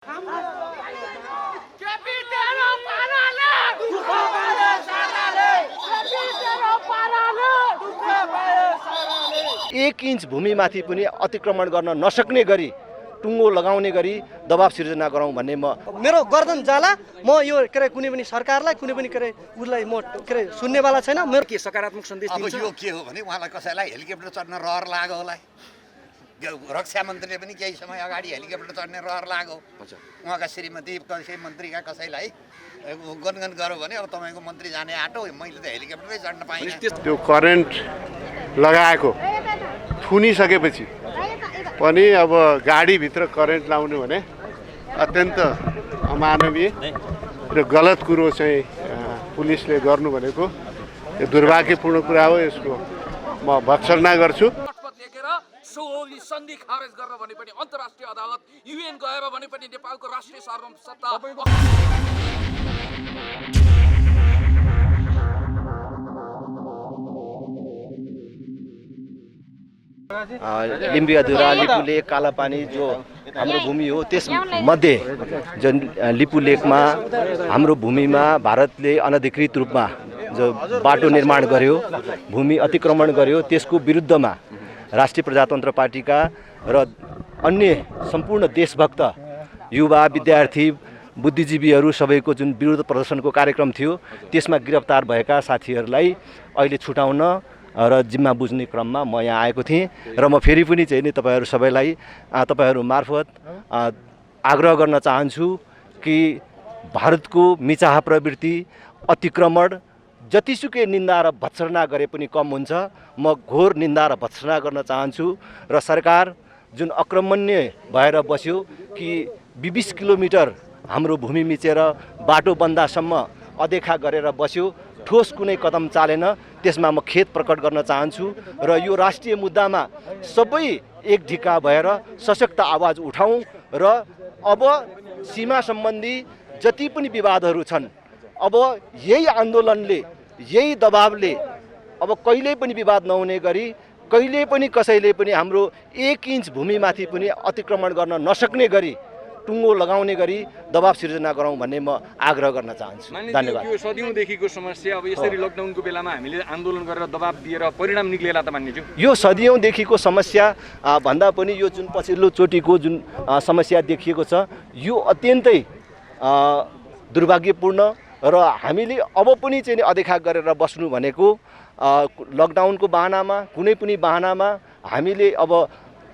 एक इंच भूमिमाथि पनि अतिक्रमण गर्न नसक्ने गरी टुङ्गो लगाउने गरी दबाब सिर्जना गरौँ भन्ने मेरो गर्दन जाला। म यो कुनै पनि सरकारलाई कुनै पनि उसलाई म सुन्नेवाला छैन। मेरो के सकारात्मक सन्देश दिन्छ? अब यो के हो भने उहाँलाई कसैलाई हेलिकप्टर चढ्न रहर लाग्यो होला। रक्षा मन्त्रीले पनि केही समय अगाडि हेलिकप्टर चढ्ने रहर लाग्यो। उहाँका श्रीमती कसै मन्त्रीका कसैलाई गनगन गर्यो भने अब तपाईँको मन्त्री जाने आँटो, मैले त हेलिकप्टरै चढ्न पाइनँ। त्यो करेन्ट लगाएको थुनिसकेपछि पनि अब गाडीभित्र करेन्ट लाउनु भने अत्यन्त अमानवीय र गलत कुरो चाहिँ पुलिसले गर्नु भनेको यो दुर्भाग्यपूर्ण कुरा हो। यसको म भर्त्सना गर्छु। सन्धि खारेज गर्न भने पनि अन्तर्राष्ट्रिय अदालत युएन गएर भने पनि नेपालको राष्ट्रिय सार्वभौमसत्ता लिम्बियाधुरा लिपुलेक कालापानी जो हाम्रो भूमि हो, त्यसमध्ये जुन लिपुलेकमा हाम्रो भूमिमा भारतले अनधिकृत रूपमा जो बाटो निर्माण गर्यो, भूमि अतिक्रमण गर्यो, त्यसको विरुद्धमा राष्ट्रिय प्रजातन्त्र पार्टीका र अन्य सम्पूर्ण देशभक्त युवा विद्यार्थी बुद्धिजीवीहरू सबैको जुन विरोध प्रदर्शनको कार्यक्रम थियो, त्यसमा गिरफ्तार भएका साथीहरूलाई अहिले छुटाउन र जिम्मा बुझ्ने क्रममा म यहाँ आएको थिएँ। र म फेरि पनि चाहिँ नि तपाईँहरू सबैलाई तपाईँहरू मार्फत आग्रह गर्न चाहन्छु कि भारतको मिचाह प्रवृत्ति, अतिक्रमण जतिसुकै निन्दा र भत्सना गरे पनि कम हुन्छ। म घोर निन्दा र भत्सना गर्न चाहन्छु र सरकार जुन अक्रमण्य भएर बस्यो कि 20 किलोमिटर हाम्रो भूमि मिचेर बाटो बन्दासम्म अदेखा गरेर बस्यो, ठोस कुनै कदम चालेन, त्यसमा म खेद प्रकट गर्न चाहन्छु। र यो राष्ट्रिय मुद्दामा सबै एक ढिक्का भएर सशक्त आवाज उठाउँ र अब सीमा सम्बन्धी जति पनि विवादहरू छन्, अब यही आन्दोलनले, यही दबावले अब कहिल्यै पनि विवाद नहुने गरी, कहिल्यै पनि कसैले पनि हाम्रो 1 इंच भूमिमाथि पनि अतिक्रमण गर्न नसक्ने गरी टुङ्गो लगाउने गरी दबाब सिर्जना गरौँ भन्ने म आग्रह गर्न चाहन्छु। धन्यवाद। यो सदियौँदेखिको समस्या अब यसरी लकडाउनको बेलामा हामीले आन्दोलन गरेर दबाब दिएर परिणाम निक्लिएला त मान्नेछु। यो सदियौँदेखिको समस्या भन्दा पनि यो जुन पछिल्लो चोटिको जुन समस्या देखिएको छ, यो अत्यन्तै दुर्भाग्यपूर्ण र हामीले अब पनि चाहिँ अदेखा गरेर बस्नु भनेको लकडाउनको बहानामा, कुनै पनि बहानामा हामीले अब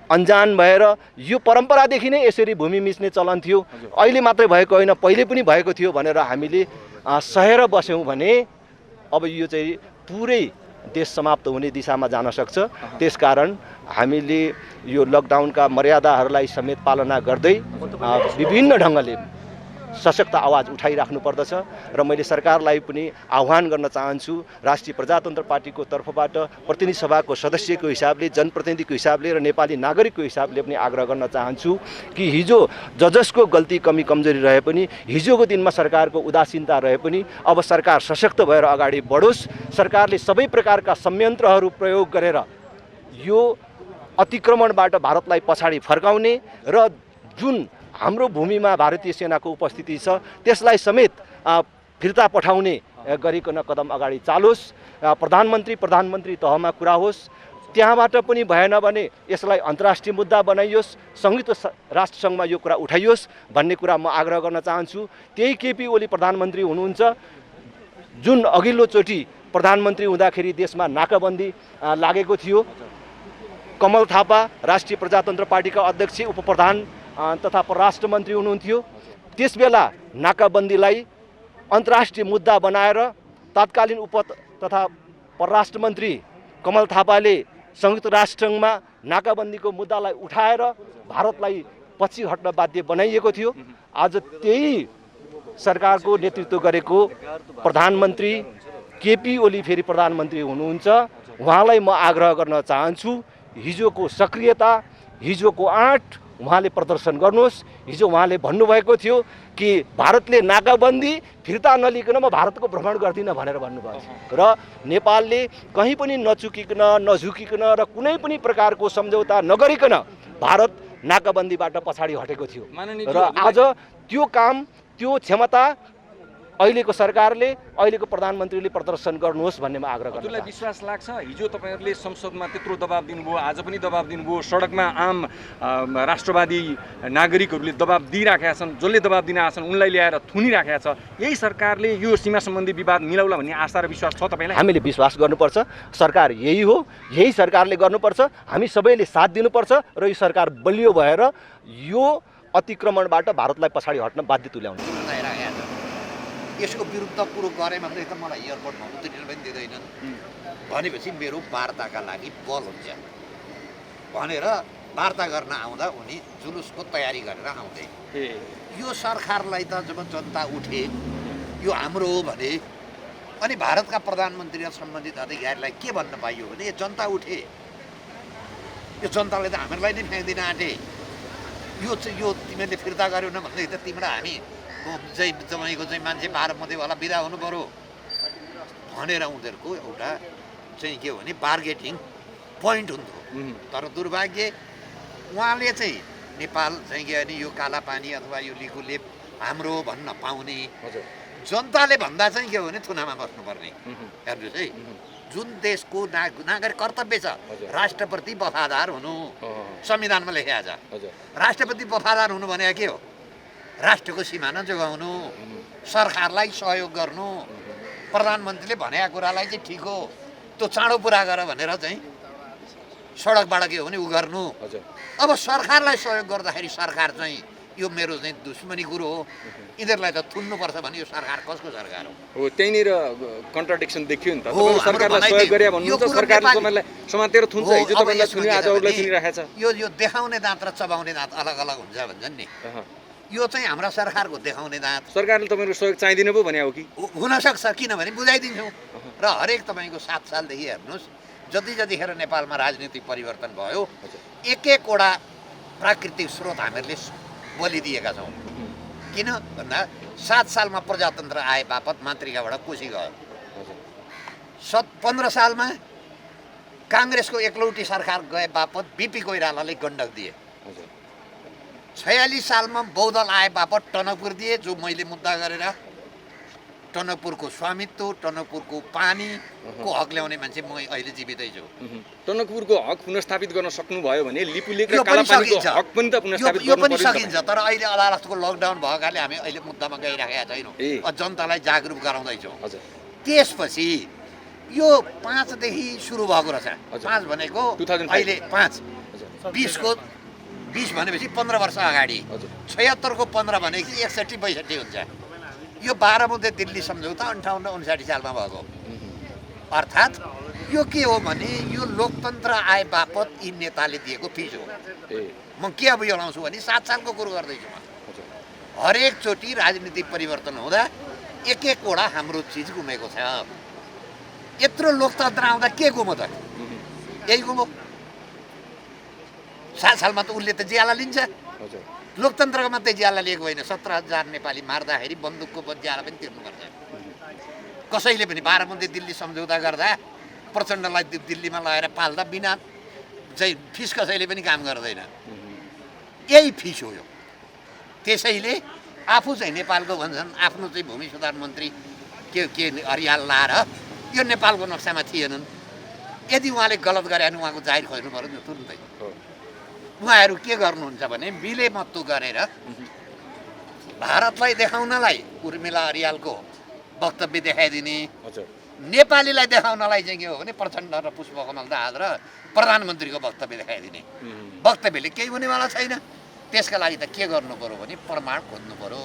अन्जान भएर, यो परम्परादेखि नै यसरी भूमि मिच्ने चलन थियो, अहिले मात्रै भएको होइन, पहिले पनि भएको थियो भनेर हामीले सहेर बस्यौँ भने अब यो चाहिँ पुरै देश समाप्त हुने दिशामा जान सक्छ। त्यसकारण हामीले यो लकडाउनका मर्यादाहरूलाई समेत पालना गर्दै विभिन्न ढङ्गले सशक्त आवाज उठाइराख्नु पर्दछ। र मैले सरकारलाई पनि आह्वान गर्न चाहन्छु, राष्ट्रिय प्रजातन्त्र पार्टीको तर्फबाट प्रतिनिधि सभाको सदस्यको हिसाबले, जनप्रतिनिधिको हिसाबले र नेपाली नागरिकको हिसाबले पनि आग्रह गर्न चाहन्छु कि हिजो जसको गल्ती कमी कमजोरी रहे पनि, हिजोको दिनमा सरकारको उदासीनता रहे पनि, अब सरकार सशक्त भएर अगाडि बढोस्। सरकारले सबै प्रकारका संयन्त्रहरू प्रयोग गरेर यो अतिक्रमणबाट भारतलाई पछाडि फर्काउने र जुन हाम्रो भूमिमा भारतीय सेनाको उपस्थिति छ त्यसलाई समेत फिर्ता पठाउने गरिकन कदम अगाडि चालोस्। प्रधानमन्त्री तहमा कुरा होस्, त्यहाँबाट पनि भएन भने यसलाई अन्तर्राष्ट्रिय मुद्दा बनाइयोस्, संयुक्त राष्ट्रसङ्घमा यो कुरा उठाइयोस् भन्ने कुरा म आग्रह गर्न चाहन्छु। त्यही केपी ओली प्रधानमन्त्री हुनुहुन्छ, जुन अघिल्लो चोटि प्रधानमन्त्री हुँदाखेरि देशमा नाकाबन्दी लागेको थियो। कमल थापा राष्ट्रिय प्रजातन्त्र पार्टीका अध्यक्ष, उपप्रधान तथा परराष्ट्र मन्त्री हुनुहुन्थ्यो। त्यसबेला नाकाबन्दीलाई अन्तर्राष्ट्रिय मुद्दा बनाएर तत्कालीन तथा परराष्ट्र मन्त्री कमल थापाले संयुक्त राष्ट्रसङ्घमा नाकाबन्दीको मुद्दालाई उठाएर भारतलाई पछि हट्न बाध्य बनाइएको थियो। आज त्यही सरकारको नेतृत्व गरेको प्रधानमन्त्री केपी ओली फेरि प्रधानमन्त्री हुनुहुन्छ। उहाँलाई म आग्रह गर्न चाहन्छु, हिजोको सक्रियता, हिजोको आँट उहाँले प्रदर्शन गर्नुहोस्। हिजो उहाँले भन्नुभएको थियो कि भारतले नाकाबन्दी फिर्ता नलिकन म भारतको भ्रमण गर्दिनँ भनेर भन्नुभएको थियो। र नेपालले कहीँ पनि नचुकिकन, नझुकिकन र कुनै पनि प्रकारको सम्झौता नगरिकन भारत नाकाबन्दीबाट पछाडि हटेको थियो माननीय र आज त्यो काम त्यो क्षमता अहिलेको सरकारले अहिलेको प्रधानमन्त्रीले प्रदर्शन गर्नुहोस् भन्ने म आग्रह गर्न हजुरलाई चाहन्छु। विश्वास लाग्छ हिजो तपाईँहरूले संसदमा त्यत्रो दबाब दिनुभयो, आज पनि दबाब दिनुभयो, सडकमा आम राष्ट्रवादी नागरिकहरूले दबाब दिइराखेका छन्, जसले दबाब दिन आएछन् उनलाई ल्याएर थुनिराखेका छ, यही सरकारले यो सीमा सम्बन्धी विवाद मिलाउला भन्ने आशा र विश्वास छ तपाईँलाई? हामीले विश्वास गर्नुपर्छ, सरकार यही हो, यही सरकारले गर्नुपर्छ, हामी सबैले साथ दिनुपर्छ र यो सरकार बलियो भएर यो अतिक्रमणबाट भारतलाई पछाडि हट्न बाध्य तुल्याउँछ। यसको विरुद्ध कुरो गरेँ भन्दै त मलाई एयरपोर्टमा उत्रिन पनि दिँदैनन् भनेपछि मेरो वार्ताका लागि बल हुन्छ भनेर वार्ता गर्न आउँदा उनी जुलुसको तयारी गरेर आउँथे। यो सरकारलाई त जब जनता उठे यो हाम्रो हो भने अनि भारतका प्रधानमन्त्री र सम्बन्धित अधिकारीलाई के भन्न पाइयो भने यो जनता उठे, यो जनताले त हामीलाई नै फ्याँक्दिन आँटे, यो तिमीहरूले फिर्ता गर्यो न भन्दै त तिम्रो हामी तपाईँको चाहिँ मान्छे 12 मध्येवाला बिदा हुनु पऱ्यो भनेर उनीहरूको एउटा चाहिँ के हो भने बार्गेटिङ पोइन्ट हुन्थ्यो। तर दुर्भाग्य उहाँले चाहिँ नेपाल चाहिँ के भने यो काला पानी अथवा यो लिकुलेप हाम्रो भन्न पाउने, जनताले भन्दा चाहिँ के हो भने थुनामा बस्नुपर्ने। हेर्नुहोस् है, जुन देशको नागरिक कर्तव्य छ राष्ट्रप्रति वफादार हुनु, संविधानमा लेखेको छ। राष्ट्रप्रति वफादार हुनु भनेको के हो? राष्ट्रको सिमाना जोगाउनु, सरकारलाई सहयोग गर्नु, प्रधानमन्त्रीले भनेका कुरालाई चाहिँ ठिक हो त्यो चाँडो पुरा गर भनेर चाहिँ सडकबाट के हो भने उ गर्नु। अब सरकारलाई सहयोग गर्दाखेरि सरकार चाहिँ यो मेरो चाहिँ दुश्मनी कुरो हो, यिनीहरूलाई त थुन्नुपर्छ भने यो सरकार कसको सरकार हो? त्यहीँनिर कन्ट्राडिक्सन देखियो नि त। तपाईँले सरकारलाई सहयोग गरे भन्नुहुन्छ, सरकारले तपाईँलाई समातेर थुन्छ, हिजो तपाईँलाई थुन्यो, आज अरूलाई थुनिरहेको छ। यो देखाउने दाँत र चबाउने दाँत अलग अलग हुन्छ भन्छन् नि, यो चाहिँ हाम्रा सरकारको देखाउने दाँत। सरकारले तपाईँको सहयोग चाहिँदैन पो भने हो कि? हुनसक्छ, किनभने बुझाइदिन्छौँ र हरेक तपाईँको 7 सालदेखि हेर्नुहोस् जतिखेर नेपालमा राजनीतिक परिवर्तन भयो एक-एकवटा प्राकृतिक स्रोत हामीहरूले बलिदिएका छौँ। किन भन्दा 7 सालमा प्रजातन्त्र आए बापत मातृकाबाट कोसी गयो, 15 सालमा काङ्ग्रेसको एकलौटी सरकार गए बापत बिपी कोइरालाले गण्डक दिए, 46 सालमा बौद्धल आए बापत टनकपुर दिए, जो मैले मुद्दा गरेर टनकपुरको स्वामित्व, टनकपुरको पानीको हक ल्याउने मान्छे म अहिले जीवितै छु। टनकपुरको हक पुनर्स्थापित गर्न सक्नुभयो भने लिपुलेक र कालापानीको हक पनि त पुनर्स्थापित यो गर्नु पनि पर्यो। सकिन्छ, तर अहिले अदालतको लकडाउन भएकाले हामी अहिले मुद्दामा गइराखेका छैनौँ, जनतालाई जागरुक गराउँदैछौँ। त्यसपछि यो 5 देखि सुरु भएको रहेछ। 5 भनेको अहिले 5 20 भनेपछि 15 वर्ष अगाडि, 76 को 15 भनेपछि 61-62 हुन्छ। यो 12 मध्ये दिल्ली सम्झौता 58-59 सालमा भएको। अर्थात् यो के हो भने यो लोकतन्त्र आए बापत यी नेताले दिएको फिस हो। म के अब यो लाउँछु भने 7 सालको कुरो गर्दैछु म। हरेक चोटि राजनीतिक परिवर्तन हुँदा एक-एकवटा हाम्रो चिज गुमेको छ। यत्रो लोकतन्त्र आउँदा के गुमो त? यही गुमो। 7 सालमा त उसले त ज्याला लिन्छ। लोकतन्त्रको मात्रै ज्याला लिएको होइन, 17,000 नेपाली मार्दाखेरि बन्दुकको ज्याला पनि तिर्नुपर्छ। कसैले पनि 12 मध्ये दिल्ली सम्झौता गर्दा प्रचण्डलाई दिल्लीमा लगेर पाल्दा बिना चाहिँ फिस कसैले पनि काम गर्दैन। यही फिस हो यो। त्यसैले आफू चाहिँ नेपालको भन्छन्, आफ्नो चाहिँ भूमि सुधार मन्त्री के हरियाल लाएर यो नेपालको नक्सामा थिएनन्। यदि उहाँले गलत गरे भने उहाँको जाहिर खोज्नु पर्यो नि तुरुन्तै। उहाँहरू के गर्नुहुन्छ भने मिलेमत्तु गरेर भारतलाई देखाउनलाई उर्मिला हरियालको वक्तव्य देखाइदिने, नेपालीलाई देखाउनलाई चाहिँ के हो भने प्रचण्ड र पुष्पकमल दाहाल र प्रधानमन्त्रीको वक्तव्य देखाइदिने। वक्तव्यले केही हुनेवाला छैन। त्यसका लागि त के गर्नु पर्यो भने प्रमाण खोज्नु पर्यो।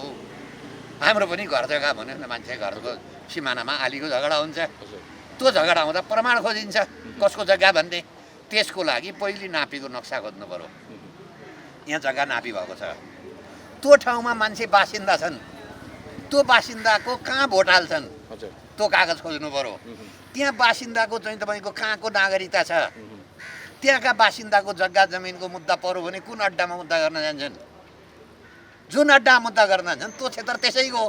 हाम्रो पनि घर जग्गा भन्यो न, मान्छे घरको सिमानामा आलीको झगडा हुन्छ, त्यो झगडा हुँदा प्रमाण खोजिन्छ कसको जग्गा भन्ने। त्यसको लागि पहिले नापीको नक्सा खोज्नु पर्यो। यहाँ जग्गा नापी भएको छ, त्यो ठाउँमा मान्छे बासिन्दा छन्, त्यो बासिन्दाको कहाँ भोट हाल्छन् त्यो कागज खोज्नु पर्यो। त्यहाँ बासिन्दाको चाहिँ तपाईँको कहाँको नागरिकता छ, त्यहाँका बासिन्दाको जग्गा जमिनको मुद्दा पर्यो भने कुन अड्डामा मुद्दा गर्न जान्छन्, जुन अड्डा मुद्दा गर्न जान्छन् त्यो क्षेत्र त्यसैको हो।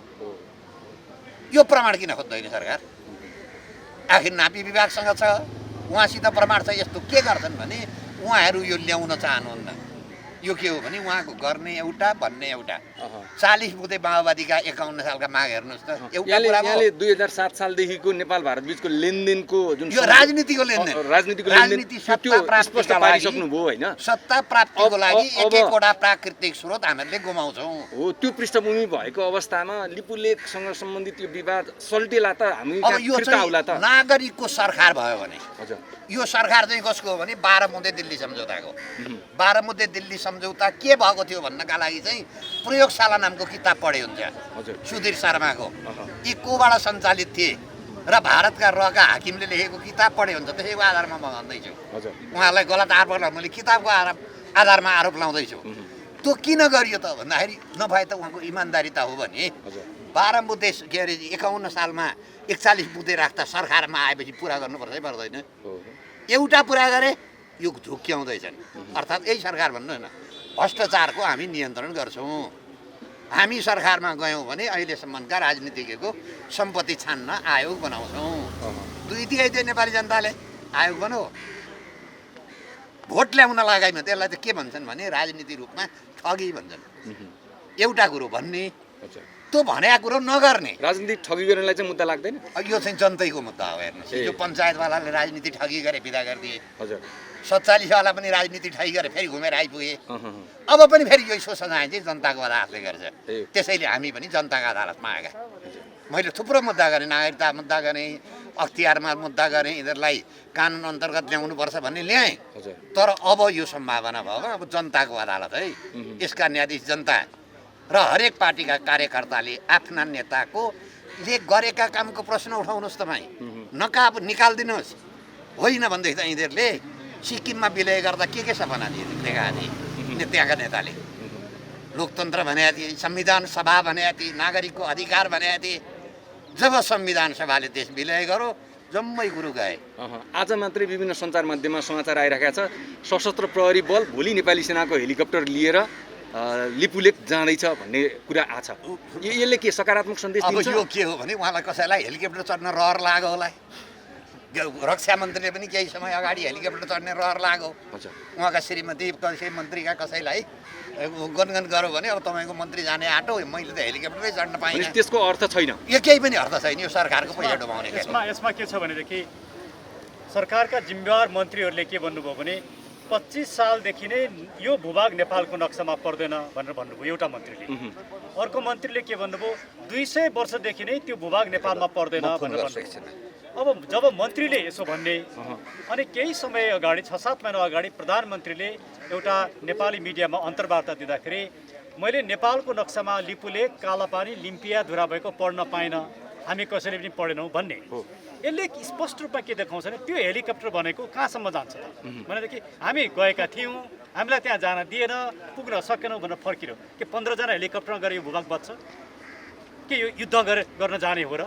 यो प्रमाण किन खोज्दैन सरकार? आखिर नापी विभागसँग छ, उहाँसित प्रमाण छ। यस्तो के गर्छन् भने उहाँहरू यो ल्याउन चाहनुहुन्न। यो के हो भने उहाँको गर्ने एउटा भन्ने एउटा 40 बुँदे माओवादीका 51 सालका माग हेर्नुहोस् त एउटा कुरा हो। यहाँले 2007 सालदेखिको नेपाल भारत बीचको लेनदेनको जुन यो राजनीतिको लेनदेन राजनीतिको लेनदेन राजनीति त्यो सत्ता स्पष्ट प्राप्तिका पारिसक्नु भयो लागि होइन सत्ता प्राप्तिको लागि अब- एक एकवटा प्राकृतिक स्रोत हामीले गुमाउँछौँ। हो त्यो पृष्ठभूमि भएको अवस्थामा लिपुलेखसँग सम्बन्धित यो विवाद सल्टेला त हामी अब यो फिर्ता चाहिँ आउला त नागरिकको सरकार भयो भने हजुर यो सरकार चाहिँ कसको हो भने 12 मुद्दे दिल्ली सम्झौताको 12 मुद्दे दिल्ली सम्झौता के भएको थियो भन्नका लागि चाहिँ प्रयोगशाला नामको किताब पढे हुन्छ हजुर सुधीर शर्माको यी कोबाट सञ्चालित थिए र भारतका रहका हाकिमले लेखेको किताब पढे हुन्छ त्यसैको आधारमा म भन्दैछु हजुर उहाँलाई गलत आरोप मैले किताबको आधारमा आरोप लाउँदैछु त्यो किन गरियो त भन्दाखेरि नभए त उहाँको इमान्दारिता हो भने 12 बुँदे के अरे 51 सालमा 41 बुँदे राख्दा सरकारमा आएपछि पुरा गर्नुपर्छ है पर्दैन एउटा पुरा गरे यो झुक्क्याउँदैछन् अर्थात् यही सरकार भन्नु न भ्रष्टाचारको हामी नियन्त्रण गर्छौँ। हामी सरकारमा गयौँ भने अहिलेसम्मका राजनीतिज्ञको सम्पत्ति छान्न आयोग बनाउँछौँ। दुईतिकै त्यो नेपाली जनताले आयोग बनाऊ भोट ल्याउन लगाइमा त्यसलाई त के भन्छन् भने राजनीति रूपमा ठगी भन्छन्। एउटा कुरो भन्ने त्यो भनेको कुरो नगर्ने राजनीतिक ठगी गर्नेलाई चाहिँ मुद्दा लाग्दैन यो चाहिँ जनतैको मुद्दा हो हेर्नुहोस् यो पञ्चायतवालाले राजनीति ठगी गरे विदा गरिदिए हजुर 47 वाला पनि राजनीति ठगी गरे फेरि घुमेर आइपुगे अब पनि फेरि यो सो सजाय चाहिँ जनताको अदालतले गर्छ। त्यसैले हामी पनि जनताको अदालतमा आएका मैले थुप्रो मुद्दा गरेँ नागरिकता मुद्दा गरेँ अख्तियारमा मुद्दा गरेँ यिनीहरूलाई कानुन अन्तर्गत ल्याउनुपर्छ भन्ने ल्याएँ तर अब यो सम्भावना भयो अब जनताको अदालत है यसका न्यायाधीश जनता र हरेक पार्टीका कार्यकर्ताले आफ्ना नेताको ले गरेका कामको प्रश्न उठाउनुहोस् तपाईँ नकाब निकालिदिनुहोस् होइन भनेदेखि त यिनीहरूले सिक्किममा विलय गर्दा के सपना देखाएको थिए त्यहाँका नेताले लोकतन्त्र भनेका थिए संविधान सभा भनेका थिए नागरिकको अधिकार भनेका थिए जब संविधान सभाले देश विलय गर्यो जम्मै कुरो गए। आज मात्रै विभिन्न सञ्चार माध्यममा समाचार आइरहेको छ सशस्त्र प्रहरी बल भोलि नेपाली सेनाको हेलिकप्टर लिएर लिपुलेक जाँदैछ भन्ने कुरा आछ यसले के सकारात्मक सन्देश दिन्छ? अब यो के हो भने उहाँलाई कसैलाई हेलिकप्टर चढ्न रहर लाग्यो होला रक्षा मन्त्रीले पनि केही समय अगाडि हेलिकप्टर चढ्ने रहर लाग्यो उहाँका श्रीमती कसै मन्त्रीका कसैलाई गनगन गर्यो भने अब तपाईँको मन्त्री जाने आँटो मैले त हेलिकप्टरै चढ्न पाइनँ त्यसको अर्थ छैन यो केही पनि अर्थ छैन यो सरकारको पैसा डुबाउने यसमा के छ भनेदेखि सरकारका जिम्मेवार मन्त्रीहरूले के भन्नुभयो भने 25 सालदेखि नै यो भूभाग नेपालको नक्सामा पर्दैन भनेर भन्नुभयो एउटा मन्त्रीले अर्को मन्त्रीले के भन्नुभयो 200 वर्षदेखि नै त्यो भूभाग नेपालमा पर्दैन भनेर भन्नुभयो। अब जब मन्त्रीले यसो भन्ने अनि केही समय अगाडि 6-7 महिना अगाडि प्रधानमन्त्रीले एउटा नेपाली मिडियामा अन्तर्वार्ता दिँदाखेरि मैले नेपालको नक्सामा लिपुलेक कालापानी लिम्पियाधुरा भएको पढ्न पाइनँ हामी कसैले पनि पढेनौँ भन्ने यसले स्पष्ट रूपमा के देखाउँछ भने त्यो हेलिकप्टर भनेको कहाँसम्म जान्छ भनेदेखि हामी गएका थियौँ हामीलाई त्यहाँ जान दिएन पुग्न सकेनौँ भनेर फर्किरह्यो के 15 जना हेलिकप्टरमा गएर यो भूभाग बच्छ के यो युद्ध गर्न जाने हो र?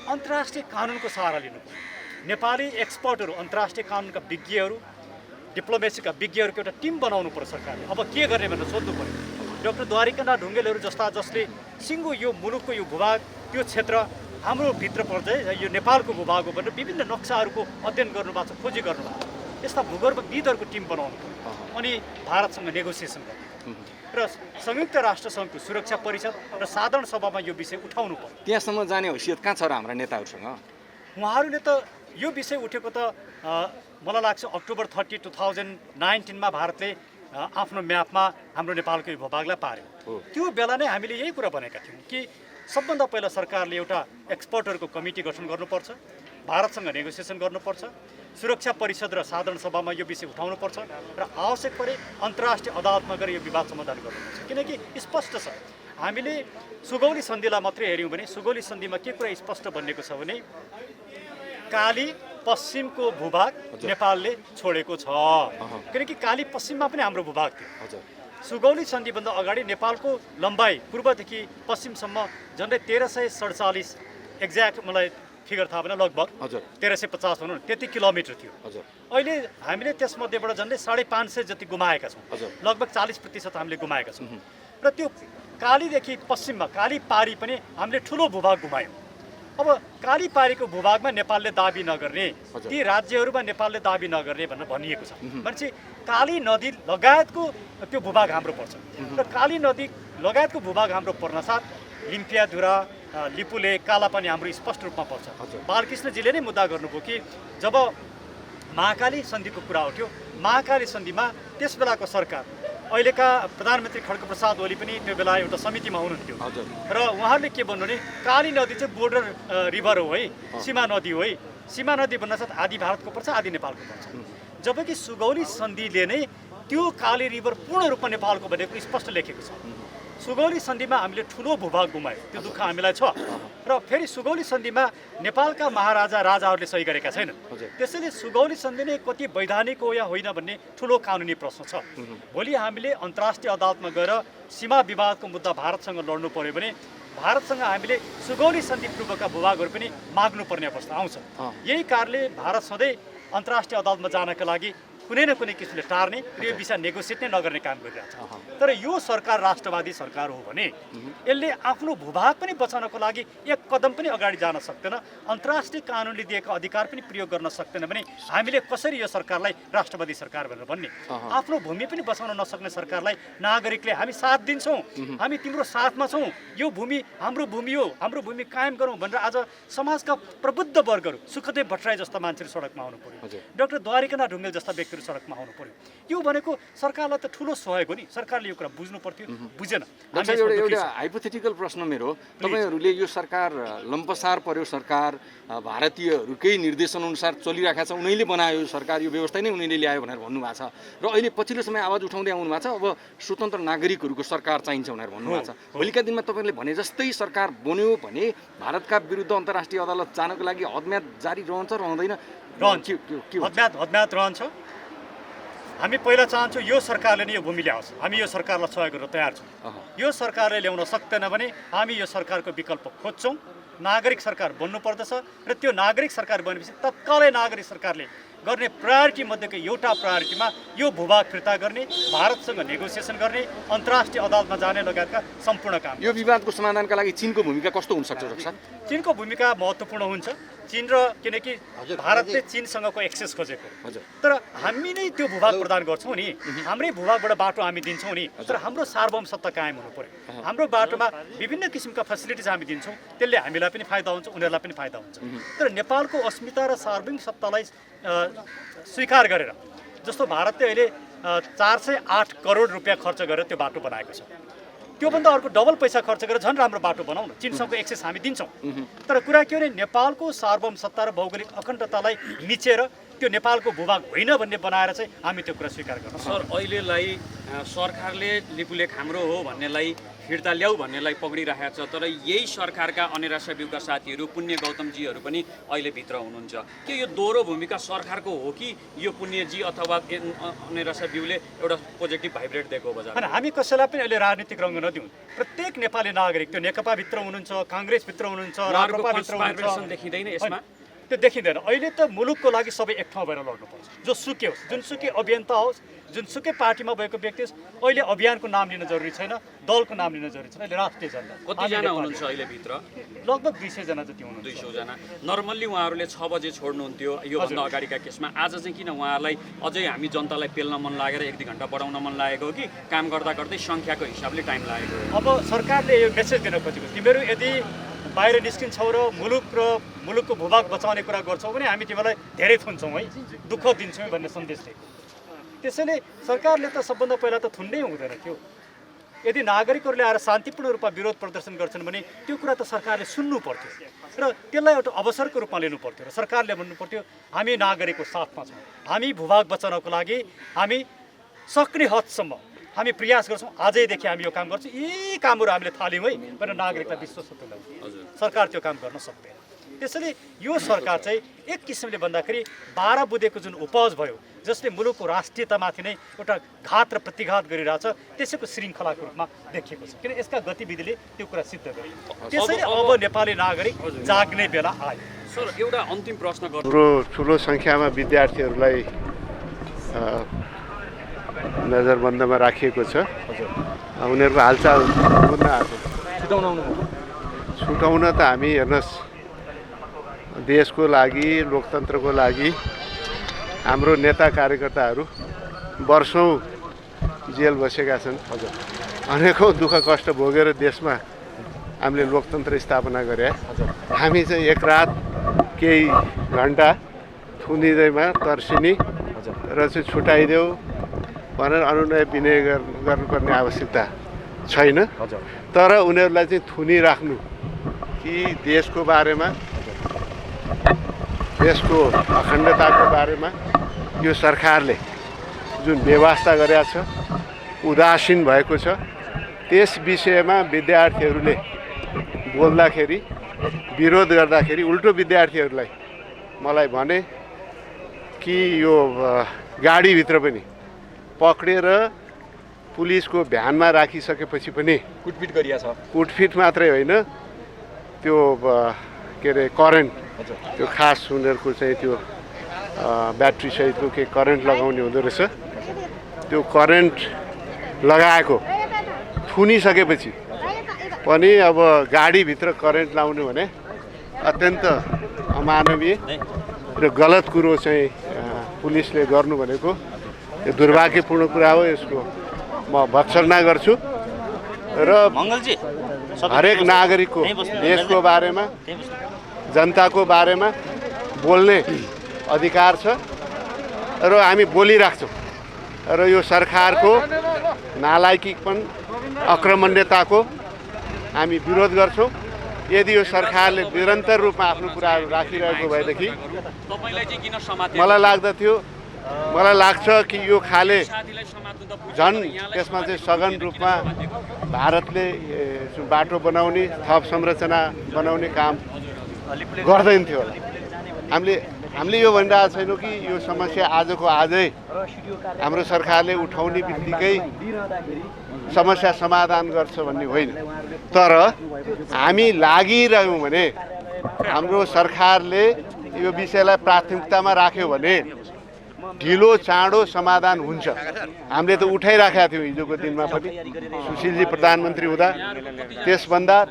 अन्तर्राष्ट्रिय कानुनको सहारा लिनु पर्यो। नेपाली एक्सपर्टहरू अन्तर्राष्ट्रिय कानुनका विज्ञहरू डिप्लोमेसीका विज्ञहरूको एउटा टिम बनाउनु पर्यो सरकारले। अब के गर्ने भनेर सोध्नु पर्यो। डाक्टर द्वारिकानाथ ढुङ्गेलहरू जस्ता जसले सिङ्गो यो मुलुकको यो भूभाग त्यो क्षेत्र हाम्रो भित्र पर्छ यो नेपालको भूभाग हो भनेर विभिन्न नक्साहरूको अध्ययन गर्नुभएको छ खोजी गर्नुभएको छ यस्ता भूगर्भविदहरूको टिम बनाउनु पर्यो अनि भारतसँग नेगोसिएसन गर्नु र संयुक्त राष्ट्र सङ्घको सुरक्षा परिषद र साधारण सभामा यो विषय उठाउनु पर्यो। त्यहाँसम्म जाने हैसियत कहाँ छ र हाम्रा नेताहरूसँग? उहाँहरूले त यो विषय उठेको त मलाई लाग्छ अक्टोबर 30, 2019 भारतले आफ्नो म्यापमा हाम्रो नेपालको यो भूभागलाई पार्यो। त्यो बेला नै हामीले यही कुरा भनेका थियौँ कि सबभन्दा पहिला सरकारले एउटा एक्सपर्टहरूको कमिटी गठन गर्नुपर्छ भारतसँग नेगोसिएसन गर्नुपर्छ सुरक्षा परिषद र साधारण सभामा यो विषय उठाउनुपर्छ र आवश्यक परे अन्तर्राष्ट्रिय अदालतमा गएर यो विवाद समाधान गर्नुपर्छ किनकि स्पष्ट छ हामीले सुगौली सन्धिलाई मात्रै हेऱ्यौँ भने सुगौली सन्धिमा के कुरा स्पष्ट बनिएको छ भने काली पश्चिमको भूभाग नेपालले छोडेको छ किनकि काली पश्चिममा पनि हाम्रो भूभाग थियो। सुगौली सन्धिभन्दा अगाडि नेपालको लम्बाइ पूर्वदेखि पश्चिमसम्म झन्डै 1347 एक्ज्याक्ट मलाई फिगर थाहा भएन लगभग 1350 भनौँ न त्यति किलोमिटर थियो। अहिले हामीले त्यसमध्येबाट झन्डै 550 जति गुमाएका छौँ लगभग 40% हामीले गुमाएका छौँ र त्यो कालीदेखि पश्चिममा काली पारी पनि हामीले ठुलो भूभाग गुमायौँ अब कालीपारीको भूभागमा नेपालले दाबी नगर्ने, ती राज्यहरूमा नेपालले दाबी नगर्ने भनेर भनिएको छ। भनेपछि काली नदी लगायतको त्यो भूभाग हाम्रो पर्छ र काली नदी लगायतको भूभाग हाम्रो पर्नासाथ लिम्पियाधुरा, लिपुले, कालापानी हाम्रो स्पष्ट रूपमा पर्छ। बालकृष्णजीले नै मुद्दा गर्नुभयो कि जब महाकाली सन्धिको कुरा उठ्यो, महाकाली सन्धिमा त्यस बेलाको सरकार, अहिलेका प्रधानमन्त्री खड्गप्रसाद ओली पनि त्यो बेला एउटा समितिमा हुनुहुन्थ्यो र उहाँहरूले के भन्नु भने काली नदी चाहिँ बोर्डर रिभर हो है, सीमा नदी हो है। सीमा नदी भन्नासाथ आधी भारतको पर्छ, आधी नेपालको पर्छ। जबकि सुगौली सन्धिले नै त्यो काली रिभर पूर्ण रूपमा नेपालको भनेको स्पष्ट लेखेको छ। सुगौली सन्धिमा हामीले ठुलो भूभाग गुमायौँ, त्यो दुःख हामीलाई छ र फेरि सुगौली सन्धिमा नेपालका महाराजा राजाहरूले सही गरेका छैनन्। त्यसैले सुगौली सन्धि नै कति वैधानिक हो या होइन भन्ने ठुलो कानुनी प्रश्न छ। भोलि हामीले अन्तर्राष्ट्रिय अदालतमा गएर सीमा विवादको मुद्दा भारतसँग लड्नु पर्यो भने भारतसँग हामीले सुगौली सन्धि पूर्वका भूभागहरू पनि माग्नुपर्ने अवस्था आउँछ। यही कारणले भारत सधैँ अन्तर्राष्ट्रिय अदालतमा जानका लागि कुनै न कुनै किसिमले टार्ने र यो विषय नेगोसिएट नै नगर्ने काम गरिरहेको छ। तर यो सरकार राष्ट्रवादी सरकार हो भने यसले आफ्नो भूभाग पनि बचाउनको लागि एक कदम पनि अगाडि जान सक्दैन, अन्तर्राष्ट्रिय कानुनले दिएको अधिकार पनि प्रयोग गर्न सक्दैन भने हामीले कसरी यो सरकारलाई राष्ट्रवादी सरकार भनेर भन्ने? आफ्नो भूमि पनि बचाउन नसक्ने सरकारलाई नागरिकले हामी साथ दिन्छौँ, हामी तिम्रो साथमा छौँ, यो भूमि हाम्रो भूमि हो, हाम्रो भूमि कायम गरौँ भनेर आज समाजका प्रबुद्ध वर्गहरू, सुखदेव भट्टराई जस्ता मान्छेहरू सडकमा आउनु पर्यो, डाक्टर द्वारिकानाथ ढुङ्गेल जस्ता व्यक्तिहरू सडकमा आउनु पर्यो। यो भनेको सरकारलाई त ठुलो सहयोग हो नि, सरकारले यो कुरा बुझ्नु पर्थ्यो, बुझेन। एउटा हाइपोथेटिकल प्रश्न मेरो, तपाईँहरूले यो सरकार लम्पसार पर्यो, सरकार भारतीयहरूकै निर्देशन अनुसार चलिरहेको छ, उनीहरूले बनायो सरकार, यो व्यवस्था नै उनीहरूले ल्यायो भनेर भन्नुभएको छ र अहिले पछिल्लो समय आवाज उठाउँदै आउनु भएको छ अब स्वतन्त्र नागरिकहरूको सरकार चाहिन्छ भनेर भन्नुभएको छ। भोलिका दिनमा तपाईँले भने जस्तै सरकार बन्यो भने भारतका विरुद्ध अन्तर्राष्ट्रिय अदालत जानको लागि हदम्याद जारी रहन्छ, रहँदैन? हदम्याद रहन्छ। हामी पहिला चाहन्छौँ यो सरकारले नै यो भूमि ल्याओस्, हामी यो सरकारलाई सहयोग गर्न तयार छौँ। यो सरकारले ल्याउन सक्दैन भने हामी यो सरकारको विकल्प खोज्छौँ। नागरिक सरकार बन्नु पर्दछ र त्यो नागरिक सरकार बनेपछि तत्कालै नागरिक सरकारले गर्ने प्रायोरिटी मध्येको एउटा प्रायोरिटीमा यो भूभाग फिर्ता गर्ने, भारतसँग नेगोसिएसन गर्ने, अन्तर्राष्ट्रिय अदालतमा जाने लगायतका सम्पूर्ण काम। यो विवादको समाधानका लागि चीनको भूमिका कस्तो हुनसक्छ डाक्टर साहब? चीनको भूमिका महत्त्वपूर्ण हुन्छ। चीन र किनकि भारतले चीनसँगको एक्सेस खोजेको, तर हामी नै त्यो भूभाग प्रदान गर्छौँ नि, हाम्रै भूभागबाट बाटो हामी दिन्छौँ नि, तर हाम्रो सार्वभौम सत्ता कायम हुनु पर्यो। हाम्रो बाटोमा विभिन्न किसिमका फेसिलिटिज हामी दिन्छौँ, त्यसले हामीलाई पनि फाइदा हुन्छ, उनीहरूलाई पनि फाइदा हुन्छ। तर नेपालको अस्मिता र सार्वभौमिक सत्तालाई स्वीकार गरेर, जस्तो भारतले अहिले 408 करोड रुपियाँ खर्च गरेर त्यो बाटो बनाएको छ, त्योभन्दा अर्को डबल पैसा खर्च गरेर झन् राम्रो बाटो बनाउँ न, चीनसँगको एक्सेस हामी दिन्छौँ। तर कुरा के हो भने नेपालको सार्वभौम सत्ता र भौगोलिक अखण्डतालाई मिचेर त्यो नेपालको भूभाग होइन भन्ने बनाएर चाहिँ हामी त्यो कुरा स्वीकार गर्छौँ। सर, अहिलेलाई सरकारले लिपुलेख हाम्रो हो भन्नेलाई फिर्ता ल्याऊ भन्नेलाई पक्रिरहेको छ, तर यही सरकारका अनेरासा बिउका साथीहरू पुण्य गौतमजीहरू पनि अहिले भित्र हुनुहुन्छ। के यो दोहोरो भूमिका सरकारको हो कि यो पुण्यजी अथवा अनेरासा बिउले एउटा पोजिटिभ भाइब्रेट दिएको हो बजार? हामी कसैलाई पनि अहिले राजनीतिक रङ्ग नदिउँ। प्रत्येक नेपाली नागरिक, त्यो नेकपाभित्र हुनुहुन्छ, काङ्ग्रेसभित्र हुनुहुन्छ, राप्रपाभित्र हुनुहुन्छ, देखिँदैन यसमा? त्यो देखिँदैन। अहिले त मुलुकको लागि सबै एक ठाउँ भएर लड्नुपर्छ, जोसुकै होस्, जुनसुकै अभियन्ता होस्, जुनसुकै पार्टीमा भएको व्यक्ति होस्। अहिले अभियानको नाम लिन जरुरी छैन, दलको नाम लिन जरुरी छैन, अहिले राष्ट्रिय एजेन्डा। कतिजना हुनुहुन्छ अहिले भित्र? लगभग 200 जना जति हुनुहुन्छ। 200 जना। नर्मल्ली उहाँहरूले 6 बजे छोड्नुहुन्थ्यो योभन्दा अगाडिका केसमा, आज चाहिँ किन उहाँहरूलाई अझै हामी जनतालाई पेल्न मन लागेर 1-2 घन्टा बढाउन मन लागेको हो कि काम गर्दा गर्दै सङ्ख्याको हिसाबले टाइम लागेको हो? अब सरकारले यो मेसेज दिन खोजेको, तिमीहरू यदि बाहिर निस्किन्छौ र मुलुकको भूभाग बचाउने कुरा गर्छौ भने हामी तिमीलाई धेरै थुन्छौँ है, दुःख दिन्छौँ भन्ने सन्देश दिएको। त्यसैले सरकारले त सबभन्दा पहिला त थुन्नै हुँदैन थियो। यदि नागरिकहरूले आएर शान्तिपूर्ण रूपमा विरोध प्रदर्शन गर्छन् भने त्यो कुरा त सरकारले सुन्नु पर्थ्यो र त्यसलाई एउटा अवसरको रूपमा लिनु पर्थ्यो र सरकारले भन्नु पर्थ्यो हामी नागरिकको साथमा छौँ, हामी भूभाग बचाउनको लागि हामी सक्ने हदसम्म हामी प्रयास गर्छौँ, आजैदेखि हामी यो काम गर्छौँ, यी कामहरू हामीले थाल्यौँ है भनेर नागरिकलाई विश्वास तुल्याउँछ। सरकार त्यो काम गर्न सक्दैन। त्यसैले यो सरकार चाहिँ एक किसिमले भन्दाखेरि 12 बुँदेको जुन उपज भयो, जसले मुलुकको राष्ट्रियतामाथि नै एउटा घात र प्रतिघात गरिरहेछ, त्यसैको श्रृङ्खलाको रूपमा देखिएको छ, किन यसका गतिविधिले त्यो कुरा सिद्ध गरियो। त्यसैले अब नेपाली नागरिक जाग्ने बेला आयो। सर, एउटा अन्तिम प्रश्न गर्छु। ठुलो सङ्ख्यामा विद्यार्थीहरूलाई नजरबन्दमा राखिएको छ। उनीहरूको हालचाल बुझ्न आएको छुटाउन त हामी हेर्नुहोस् देशको लागि लोकतन्त्रको लागि हाम्रो नेता कार्यकर्ताहरू वर्षौँ जेल बसेका छन्। अनेकौँ दुःख कष्ट भोगेर देशमा हामीले लोकतन्त्र स्थापना गरे। हामी चाहिँ एक रात केही घन्टा थुनिँदैमा तर्सिनी र चाहिँ छुट्याइदेऊ भनेर अनुनय विनय गर्नुपर्ने आवश्यकता छैन। तर उनीहरूलाई चाहिँ थुनिराख्नु कि देशको बारेमा देशको अखण्डताको बारेमा यो सरकारले जुन व्यवस्था गरेको छ उदासीन भएको छ त्यस विषयमा विद्यार्थीहरूले बोल्दाखेरि विरोध गर्दाखेरि उल्टो विद्यार्थीहरूलाई मलाई भने कि यो गाडीभित्र पनि पक्रेर पुलिसको भ्यानमा राखिसकेपछि पनि कुटपिट गरिया छ। कुटपिट मात्रै होइन त्यो के अरे करेन्ट त्यो खास उनीहरूको चाहिँ त्यो ब्याट्री सहितको के करेन्ट लगाउने हुँदो रहेछ। त्यो करेन्ट लगाएको थुनिसकेपछि पनि अब गाडीभित्र करेन्ट लाउनु भने अत्यन्त अमानवीय र गलत कुरो चाहिँ पुलिसले गर्नु भनेको यो दुर्भाग्यपूर्ण कुरा हो। यसको म भर्त्सना गर्छु र हरेक नागरिकको देशको बारेमा जनताको बारेमा बोल्ने अधिकार छ र हामी बोलिराख्छौँ र यो सरकारको नालायकीपन आक्रमण्यताको हामी विरोध गर्छौँ। यदि यो सरकारले निरन्तर रूपमा आफ्नो कुराहरू राखिरहेको भएदेखि मलाई लाग्छ कि यो खाले झन् त्यसमा चाहिँ सघन रूपमा भारतले बाटो बनाउने थप संरचना बनाउने काम गर्दैन थियो होला। हामीले यो भनिरहेको छैनौँ कि यो समस्या आजको आजै हाम्रो सरकारले उठाउने बित्तिकै समस्या समाधान गर्छ भन्ने होइन। तर हामी लागिरह्यौँ भने हाम्रो सरकारले यो विषयलाई प्राथमिकतामा राख्यो भने ढिलो चाँडो समाधान हुन्छ। हामीले त उठाइराखेका थियौँ हिजोको दिनमा पनि सुशीलजी प्रधानमन्त्री हुँदा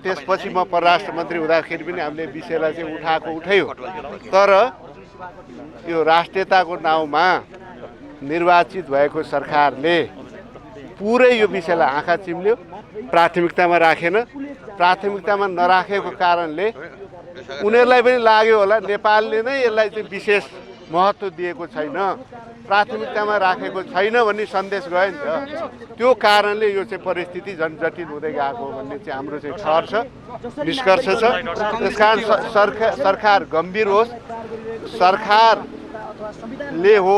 त्यसपछि म परराष्ट्र मन्त्री हुँदाखेरि पनि हामीले विषयलाई चाहिँ उठायो। तर यो राष्ट्रियताको नाउँमा निर्वाचित भएको सरकारले पुरै यो विषयलाई आँखा चिम्ल्यो, प्राथमिकतामा राखेन। प्राथमिकतामा नराखेको कारणले उनीहरूलाई पनि लाग्यो होला नेपालले नै यसलाई चाहिँ विशेष महत्त्व दिएको छैन, प्राथमिकतामा राखेको छैन भन्ने सन्देश गयो नि त। त्यो कारणले यो चाहिँ परिस्थिति झन् जटिल हुँदै गएको भन्ने चाहिँ हाम्रो चाहिँ ठहर छ, निष्कर्ष छ। त्यसकारण सरकार गम्भीर होस्। सरकारले हो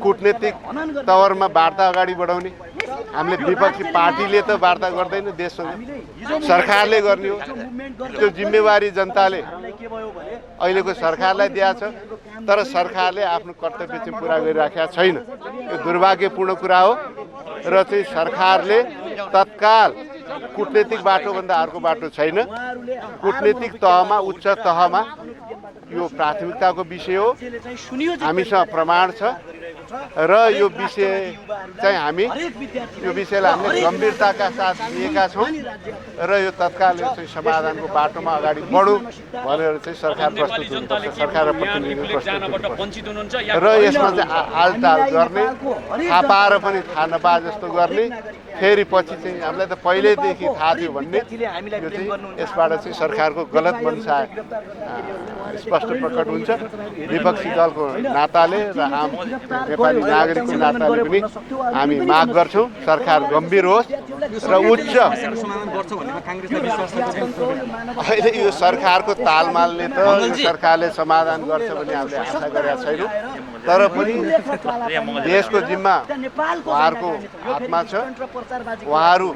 कूटनीतिक तवरमा वार्ता अगाडि बढाउने। हामीले विपक्षी पार्टीले त वार्ता गर्दैन देशसँग, सरकारले गर्ने हो। त्यो जिम्मेवारी जनताले अहिलेको सरकारलाई दिएको छ। तर सरकारले आफ्नो कर्तव्य चाहिँ पुरा गरिराखेका छैन। यो दुर्भाग्यपूर्ण कुरा हो र चाहिँ सरकारले तत्काल कूटनीतिक बाटोभन्दा अर्को बाटो छैन। कूटनीतिक तहमा उच्च तहमा यो प्राथमिकताको विषय हो, हामीसँग प्रमाण छ र यो विषय चाहिँ हामी यो विषयलाई हामीले गम्भीरताका साथ लिएका छौँ र यो तत्काल चाहिँ समाधानको बाटोमा अगाडि बढौँ भनेर चाहिँ सरकार प्रस्तुत हुनुपर्छ, सरकार र प्रतिनिधि प्रस्तुत हुनुपर्छ। र यसमा चाहिँ आलटाल गर्ने, थाहा पाएर पनि थाहा नपाए जस्तो गर्ने, फेरि पछि चाहिँ हामीलाई त पहिल्यैदेखि थाहा थियो भन्ने, यो चाहिँ यसबाट चाहिँ सरकारको गलत मनसा स्पष्ट प्रकट हुन्छ। विपक्षी दलको नाताले र आम नेपाली नागरिकको नाताले पनि हामी माग गर्छौँ सरकार गम्भीर होस् र उच्च। अहिले यो सरकारको तालमालले त सरकारले समाधान गर्छ भन्ने हामीले आशा गरेका छैनौँ। तर पनि देशको जिम्मा उहाँहरूको हातमा छ, उहाँहरू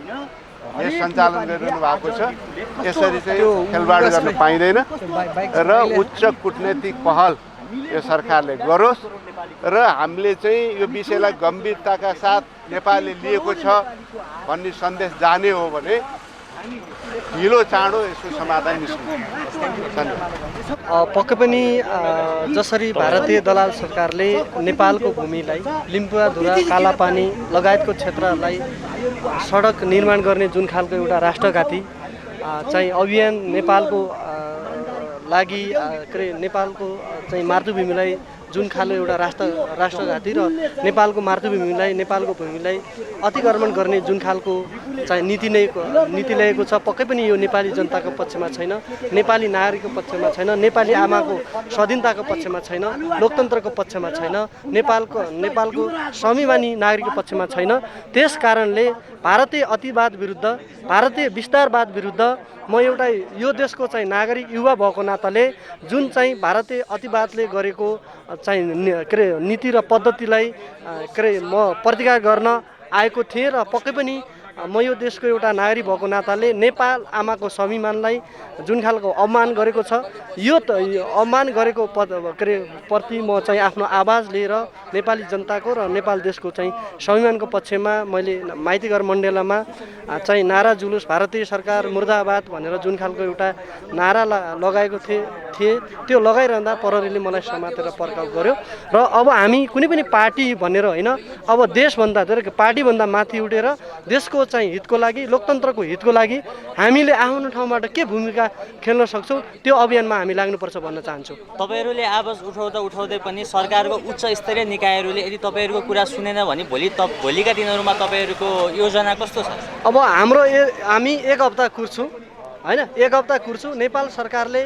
देश सञ्चालन गरिरहनु भएको छ। यसरी चाहिँ खेलबाड गर्न पाइँदैन र उच्च कूटनीतिक पहल यो सरकारले गरोस् र हामीले चाहिँ यो विषयलाई गम्भीरताका साथ नेपालले लिएको छ भन्ने सन्देश जाने हो भने ढिलो चाँडो यसको समाधान निस्किन्छ। पक्कै पनि जसरी भारतीय दलाल सरकारले नेपालको भूमिलाई लिम्बुवाधुरा, कालापानी लगायतको क्षेत्रलाई सडक निर्माण गर्ने जुन खालको एउटा राष्ट्रघाती चाहिँ अभियान नेपालको लागि के अरे नेपालको चाहिँ मातृभूमिलाई जुन खाले एउटा राष्ट्रघाती र नेपालको मातृभूमिलाई नेपालको भूमिलाई अतिक्रमण गर्ने जुन खालको चाहिँ नीति ल्याएको छ, पक्कै पनि यो नेपाली जनताको पक्षमा छैन, नेपाली नागरिकको पक्षमा छैन, नेपाली आमाको स्वाधीनताको पक्षमा छैन, लोकतन्त्रको पक्षमा छैन, नेपालको स्वाभिमानी नागरिकको पक्षमा छैन। त्यस कारणले भारतीय अतिवाद विरुद्ध, भारतीय विस्तारवाद विरुद्ध म एउटा यो देशको चाहिँ नागरिक युवा भएको नाताले जुन चाहिँ भारतीय अतिवादले गरेको चाहिँ के अरे नीति र पद्धतिलाई के अरे म प्रतिकार गर्न आएको थिएँ र पक्कै पनि म यो देशको एउटा नागरिक भएको नाताले नेपाल आमाको स्वाभिमानलाई जुन खालको अपमान गरेको छ, यो अपमान गरेको प्रति म चाहिँ आफ्नो आवाज लिएर नेपाली जनताको र नेपाल देशको चाहिँ स्वाभिमानको पक्षमा मैले माइतीघर मण्डलामा चाहिँ नारा जुलुस भारतीय सरकार मुर्दाबाद भनेर जुन खालको एउटा नारा लगाएको थिएँ त्यो लगाइरहँदा प्रहरीले मलाई समातेर पर्काउ गर्यो र अब हामी कुनै पनि पार्टी भनेर होइन, अब देशभन्दा पार्टीभन्दा माथि उठेर देशको चाहिँ हितको लागि, लोकतन्त्रको हितको लागि हामीले आफ्नो ठाउँबाट के भूमिका खेल्न सक्छौँ त्यो अभियानमा हामी लाग्नुपर्छ भन्न चाहन्छु। तपाईहरूले आवाज उठाउँदै पनि सरकारको उच्च स्तरीय निकायहरूले यदि तपाईँहरूको कुरा सुनेन भने भोलिका दिनहरूमा तपाईँहरूको योजना कस्तो छ? अब हामी एक हप्ता कुर्छौँ होइन, एक हप्ता कुर्छौँ। नेपाल सरकारले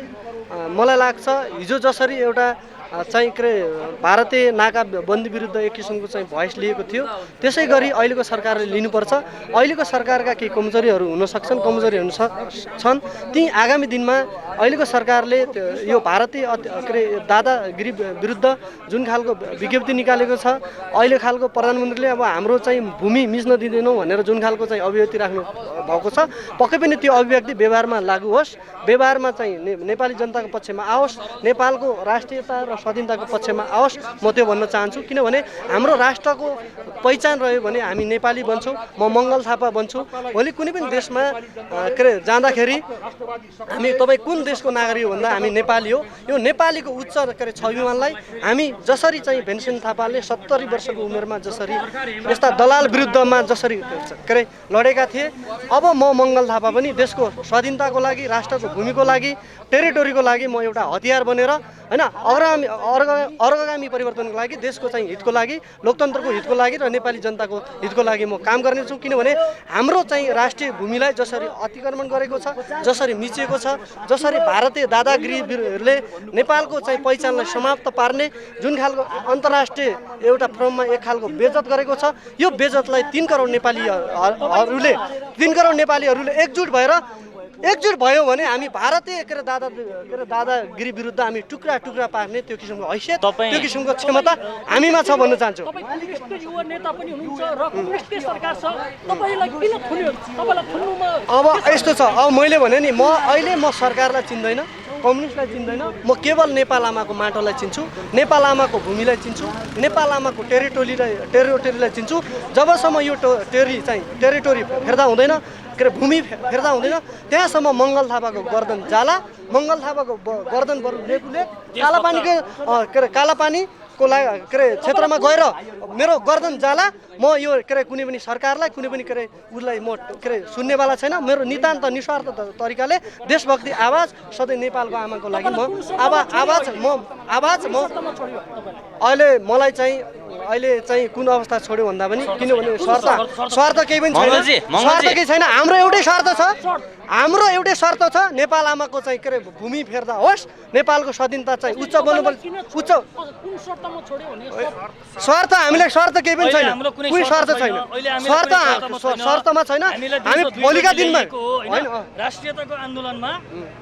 मलाई लाग्छ हिजो जसरी एउटा चाहिँ के अरे भारतीय नाकाबन्दी विरुद्ध एक किसिमको चाहिँ भोइस लिएको थियो, त्यसै गरी अहिलेको सरकारले लिनुपर्छ। अहिलेको सरकारका केही कमजोरीहरू हुन सक्छन्, कमजोरीहरू छन्, ती आगामी दिनमा अहिलेको सरकारले यो भारतीय के अरे दादागिरी विरुद्ध जुन खालको विज्ञप्ति निकालेको छ, अहिले खालको प्रधानमन्त्रीले अब हाम्रो चाहिँ भूमि मिच्न दिँदैनौँ भनेर जुन खालको चाहिँ अभिव्यक्ति राख्नु भएको छ, पक्कै पनि त्यो अभिव्यक्ति व्यवहारमा लागू होस्, व्यवहारमा चाहिँ नेपाली जनताको पक्षमा आओस्, नेपालको राष्ट्रियता र स्वाधीनताको पक्षमा आओस्, म त्यो भन्न चाहन्छु। किनभने हाम्रो राष्ट्रको पहिचान रह्यो भने हामी नेपाली बन्छौँ, म मङ्गल थापा बन्छु। भोलि कुनै पनि देशमा के अरे जाँदाखेरि हामी तपाईँ कुन देशको नागरिक हो भन्दा हामी नेपाली हो, यो नेपालीको उच्च के अरे स्वाभिमानलाई हामी जसरी चाहिँ भीमसेन थापाले 70 वर्षको उमेरमा जसरी यस्ता दलाल विरुद्धमा जसरी के अरे लडेका थिए, अब म मङ्गल थापा पनि देशको स्वाधीनताको लागि, राष्ट्रको भूमिको लागि, टेरिटोरीको लागि म एउटा हतियार बनेर होइन अर्गगामी परिवर्तनको लागि, देशको चाहिँ हितको लागि, लोकतन्त्रको हितको लागि र नेपाली जनताको हितको लागि म काम गर्नेछु। किनभने हाम्रो चाहिँ राष्ट्रिय भूमिलाई जसरी अतिक्रमण गरेको छ, जसरी मिचिएको छ, जसरी भारतीय दादागिरीले नेपालको चाहिँ पहिचानलाई समाप्त पार्ने जुन खालको अन्तर्राष्ट्रिय एउटा फोरममा एक खालको बेइज्जत गरेको छ, यो बेइज्जतलाई 3 करोड नेपालीहरूले एकजुट भयो भने हामी भारतीय के अरे दादागिरी विरुद्ध हामी टुक्रा टुक्रा पार्ने त्यो किसिमको हैसियत, त्यो किसिमको क्षमता हामीमा छ भन्न चाहन्छु। अब यस्तो छ, अब मैले भने नि अहिले म सरकारलाई चिन्दैन, कम्युनिस्टलाई चिन्दैन, म केवल नेपाल आमाको माटोलाई चिन्छु, नेपाल आमाको भूमिलाई चिन्छु, नेपाल आमाको टेरिटोरीलाई चिन्छु। जबसम्म यो टेरिटोरी फेर्दा हुँदैन, के अरे भूमि फेर्दा हुँदैन, त्यहाँसम्म मङ्गल थापाको गर्दन जाला, मङ्गल थापाको गर्दन बरु लेकुले कालापानीको के अरे क्षेत्रमा गएर मेरो गर्दन जाला। म यो के अरे कुनै पनि सरकारलाई, कुनै पनि के अरे उसलाई म के अरे सुन्नेवाला छैन। मेरो नितान्त निस्वार्थ तरिकाले देशभक्ति आवाज सधैँ नेपालको आमाको लागि अहिले मलाई चाहिँ कुन अवस्था छोड्यो भन्दा पनि, किनभने स्वार्थ केही पनि छैन, स्वार्थ केही छैन। हाम्रो एउटै शर्त छ, नेपाल आमाको चाहिँ के अरे भूमि फेर्दा होस्, नेपालको स्वाधीनता चाहिँ उच्च बन्नुपर्छ। स्वार्थ हामीलाई स्वार्थ केही पनि छैन, कुनै स्वार्थ छैन, शर्तमा छैन। हामी भोलिका दिनमा राष्ट्रियताको आन्दोलनमा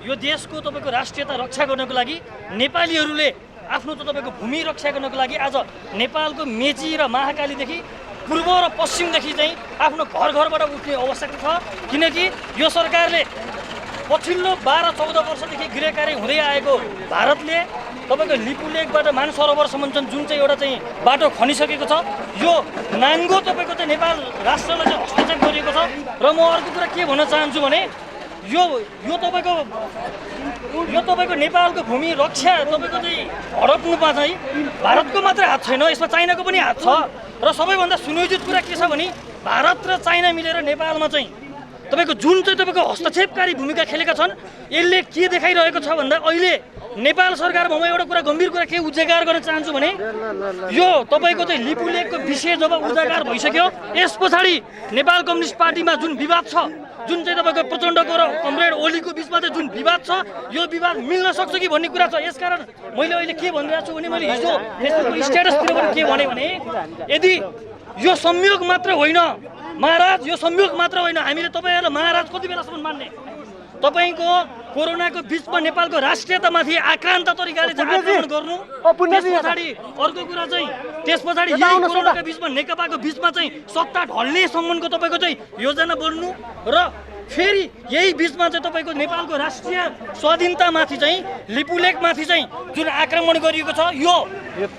यो देशको तपाईँको राष्ट्रियता रक्षा गर्नको लागि नेपालीहरूले आफ्नो तपाईँको भूमि रक्षा गर्नको लागि आज नेपालको मेची र महाकालीदेखि पूर्व र पश्चिमदेखि चाहिँ आफ्नो घरबाट उठ्ने अवस्था छ। किनकि यो सरकारले पछिल्लो 12-14 वर्षदेखि गृहकार्य हुँदै आएको भारतले तपाईँको लिपुलेकबाट मानसरोवरसम्म जुन चाहिँ एउटा चाहिँ बाटो खनिसकेको छ, यो नाङ्गो तपाईँको चाहिँ नेपाल राष्ट्रलाई चाहिँ हस्तक्षेप गरिएको छ। र म अर्को कुरा के भन्न चाहन्छु भने यो तपाईँको नेपालको भूमि रक्षा तपाईँको चाहिँ हडप्नुमा चाहिँ भारतको मात्रै हात छैन, यसमा चाइनाको पनि हात छ। र सबैभन्दा सुनियोजित कुरा के छ भने भारत र चाइना मिलेर नेपालमा चाहिँ तपाईँको जुन चाहिँ तपाईँको हस्तक्षेपकारी भूमिका खेलेका छन् यसले के देखाइरहेको छ भन्दा अहिले नेपाल सरकारमा म एउटा कुरा गम्भीर कुरा के उजागर गर्न चाहन्छु भने यो तपाईँको चाहिँ लिपुलेखको विषय जब उजागर भइसक्यो यस पछाडि नेपाल कम्युनिस्ट पार्टीमा जुन विवाद छ, जुन चाहिँ तपाईँको प्रचण्डको र कमरेड ओलीको बिचमा चाहिँ जुन विवाद छ, यो विवाद मिल्न सक्छ कि भन्ने कुरा छ। यसकारण मैले अहिले के भनिरहेको छु भने मैले हिजो फेसबुकको स्ट्याटसतिर पनि के भने यदि यो संयोग मात्र होइन महाराज, यो संयोग मात्र होइन, हामीले तपाईँहरूलाई महाराज कति बेलासम्म मान्ने? तपाईँको कोरोनाको बिचमा नेपालको राष्ट्रियतामाथि आक्रान्त तरिकाले चाहिँ आक्रमण गर्नु, त्यस पछाडि अर्को कुरा चाहिँ त्यस पछाडि यही कोरोनाको बिचमा नेकपाको बिचमा चाहिँ सत्ता ढल्नेसम्मको तपाईँको चाहिँ योजना बन्नु र फेरि यही बिचमा चाहिँ तपाईँको नेपालको राष्ट्रिय स्वाधीनतामाथि चाहिँ लिपुलेखमाथि चाहिँ जुन आक्रमण गरिएको छ यो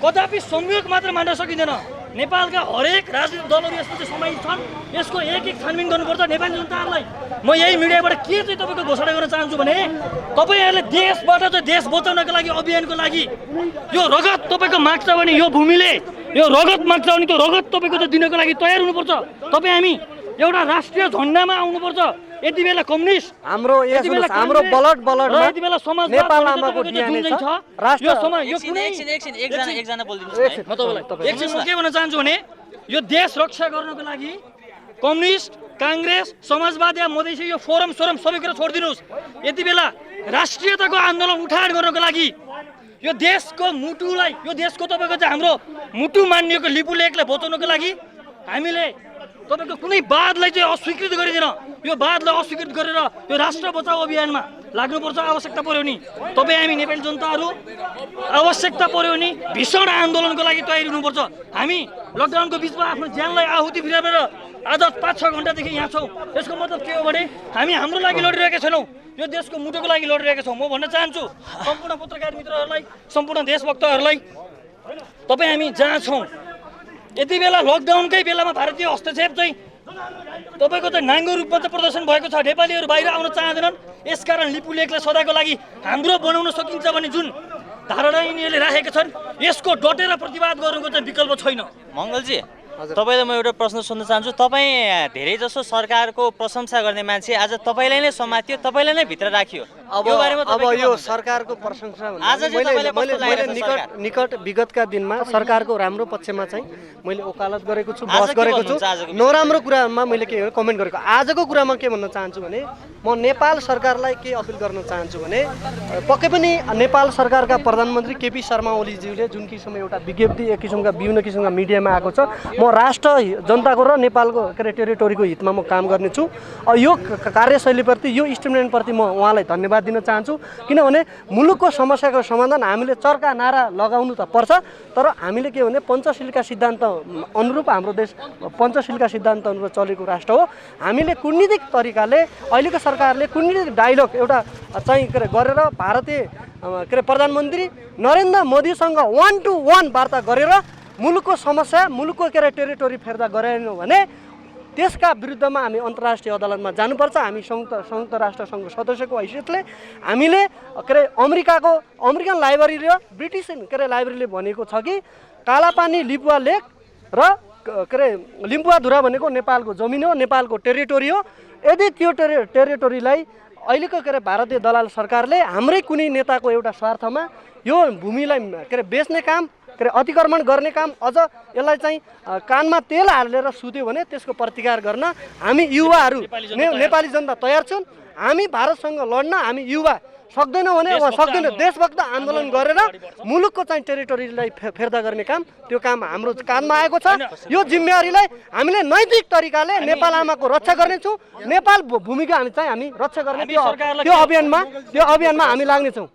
कदापि संयोग मात्र मान्न सकिँदैन। नेपालका हरेक राजनीतिक दलहरू यसमा चाहिँ समाहित छन्, यसको एक एक छानबिन गर्नुपर्छ। नेपाली जनताहरूलाई म यही मिडियाबाट के चाहिँ तपाईँको घोषणा गर्न चाहन्छु भने तपाईँहरूले देशबाट चाहिँ देश बचाउनको लागि अभियानको लागि यो रगत तपाईँको माग्छ भने यो भूमिले यो रगत माग्छ भने त्यो रगत तपाईँको चाहिँ दिनको लागि तयार हुनुपर्छ। तपाईँ हामी एउटा राष्ट्रिय झन्डामा आउनुपर्छ। यति बेला कम्युनिस्ट हाम्रो यति बेला समाज नेपाल आमाको डिएनए छ, राष्ट्र एकजना बोलिदिनुहोस् म तपाईँलाई एकछिन म के भन्न चाहन्छु भने यो देश रक्षा गर्नको लागि कम्युनिस्ट, काङ्ग्रेस, समाजवादी या मधेसी यो फोरम सबै कुरा छोडिदिनुहोस्। यति बेला राष्ट्रियताको आन्दोलन उठान गर्नको लागि यो देशको मुटुलाई, यो देशको तपाईँको चाहिँ हाम्रो मुटु मानिएको लिपुलेखलाई बचाउनको लागि हामीले तपाईँको कुनै वादलाई चाहिँ अस्वीकृत गरिदिन, यो वादलाई अस्वीकृत गरेर यो राष्ट्र बचाउ अभियानमा लाग्नुपर्छ। आवश्यकता पर्यो नि तपाईँ हामी नेपाली जनताहरू आवश्यकता पर्यो नि भीषण आन्दोलनको लागि तयारी हुनुपर्छ। हामी लकडाउनको बिचमा आफ्नो ज्यानलाई आहुति फिराएर आज 5-6 घन्टादेखि यहाँ छौँ। यसको मतलब के हो भने हामी हाम्रो लागि लडिरहेका छैनौँ, यो देशको मुटुको लागि लडिरहेका छौँ। म भन्न चाहन्छु सम्पूर्ण पत्रकार मित्रहरूलाई, सम्पूर्ण देशभक्तहरूलाई, तपाईँ हामी जहाँ छौँ यति बेला लकडाउनकै बेलामा भारतीय हस्तक्षेप चाहिँ तपाईँको चाहिँ नाङ्गो रूपमा चाहिँ प्रदर्शन भएको छ। नेपालीहरू बाहिर आउन चाहँदैनन्। यसकारण लिपुलेखलाई सदाको लागि हाम्रो बनाउन सकिन्छ भने जुन धारणा यिनीहरूले राखेका छन् यसको डटेर प्रतिवाद गर्नुको चाहिँ विकल्प छैन। मङ्गलजी, तपाईँलाई म एउटा प्रश्न सोध्न चाहन्छु। तपाईँ धेरै जसो सरकारको प्रशंसा गर्ने मान्छे, आज तपाईँलाई नै समातियो, तपाईँलाई नै भित्र राखियो। अब यो सरकारको प्रशंसा मैले निकट विगतका दिनमा सरकारको राम्रो पक्षमा चाहिँ मैले वकालत गरेको छु, बहस गरेको छु। नराम्रो कुरामा मैले के कमेन्ट गरेको। आजको कुरामा के भन्न चाहन्छु भने म नेपाल सरकारलाई के अपिल गर्न चाहन्छु भने पक्कै पनि नेपाल सरकारका प्रधानमन्त्री केपी शर्मा ओलीज्यूले जुन किसिमको एउटा विज्ञप्ति एक किसिमका विभिन्न किसिमका मिडियामा आएको छ, म राष्ट्र जनताको र नेपालको टेरिटोरीको हितमा म काम गर्नेछु। यो कार्यशैलीप्रति, यो स्टेटमेन्टप्रति म उहाँलाई धन्यवाद दिन चाहन्छु। किनभने मुलुकको समस्याको समाधान हामीले चर्का नारा लगाउनु त पर्छ, तर हामीले के भने पञ्चशीलका सिद्धान्त अनुरूप हाम्रो देश पञ्चशीलका सिद्धान्त अनुरूप चलेको राष्ट्र हो। हामीले कूटनीतिक तरिकाले अहिलेको सरकारले कूटनीतिक डायलग एउटा चाहिँ गरेर भारतीय प्रधानमन्त्री नरेन्द्र मोदीसँग 1-to-1 वार्ता गरेर मुलुकको समस्या, मुलुकको टेरिटोरी फेर्दा गरेनौँ भने त्यसका विरुद्धमा हामी अन्तर्राष्ट्रिय अदालतमा जानुपर्छ। हामी संयुक्त राष्ट्र सङ्घ सदस्यको हैसियतले हामीले अमेरिकन लाइब्रेरी र ब्रिटिस लाइब्रेरीले भनेको छ कि कालापानी लिपुवा लेक र लिम्पुवाधुरा भनेको नेपालको जमिन हो, नेपालको टेरिटोरी हो। यदि त्यो टेरिटोरीलाई अहिलेको भारतीय दलाल सरकारले हाम्रै कुनै नेताको एउटा स्वार्थमा यो भूमिलाई बेच्ने काम, अतिक्रमण गर्ने काम, अझ यसलाई चाहिँ कानमा तेल हालेर सुत्यो भने त्यसको प्रतिकार गर्न हामी युवाहरू नेपाली जनता तयार छौँ। हामी भारतसँग लड्न हामी युवा सक्दैनौँ भने सक्दैन। देशभक्त आन्दोलन गरेर मुलुकको चाहिँ टेरिटोरीलाई फिर्ता गर्ने काम, त्यो काम हाम्रो कानमा आएको छ। यो जिम्मेवारीलाई हामीले नैतिक तरिकाले नेपाल आमाको रक्षा गर्नेछौँ। नेपाल भूमिका हामी रक्षा गर्ने त्यो अभियानमा हामी लाग्नेछौँ।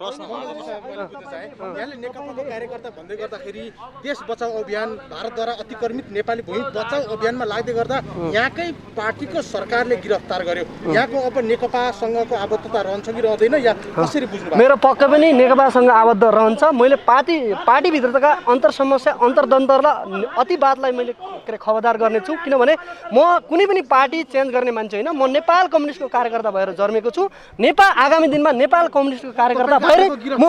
यहाँले नेकपाको कार्यकर्ता भन्दै गर्दाखेरि देश बचाउ अभियान, भारतद्वारा अतिक्रमित नेपाली भूमि बचाउ अभियानमा लाग्दै गर्दा यहाँकै पार्टीको सरकारले गिरफ्तार गर्यो। यहाँको अब नेकपासँगको आबद्धता रहन्छ कि रहँदैन, या कसरी बुझ्नु? मेरो पक्कै पनि नेकपासँग आबद्ध रहन्छ। मैले पार्टीभित्रका अन्तर समस्या अन्तर्दन्तरलाई अतिवादलाई मैले खबरदार गर्नेछु, किनभने म कुनै पनि पार्टी चेन्ज गर्ने मान्छे होइन। म नेपाल कम्युनिस्टको कार्यकर्ता भएर जन्मेको छु। आगामी दिनमा नेपाल कम्युनिस्टको कार्यकर्ता भएर म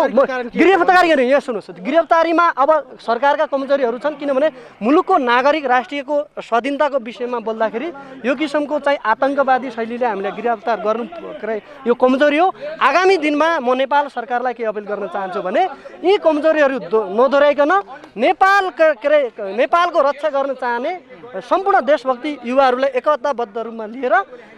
गिरफ्तारी गर्ने। यहाँ सुन्नुहोस्, गिरफ्तारीमा अब सरकारका कमजोरीहरू छन्, किनभने मुलुकको नागरिक राष्ट्रियको स्वाधीनताको विषयमा बोल्दाखेरि यो किसिमको चाहिँ आतङ्कवादी शैलीले हामीलाई गिरफ्तार गर्नु यो कमजोरी हो। आगामी दिनमा म नेपाल सरकारलाई के अपील गर्न चाहन्छु भने यी कमजोरीहरू नदोहोऱ्याइकन नेपालको रक्षा गर्न चाहने सम्पूर्ण देशभक्ति युवाहरूलाई एकताबद्ध रूपमा लिएर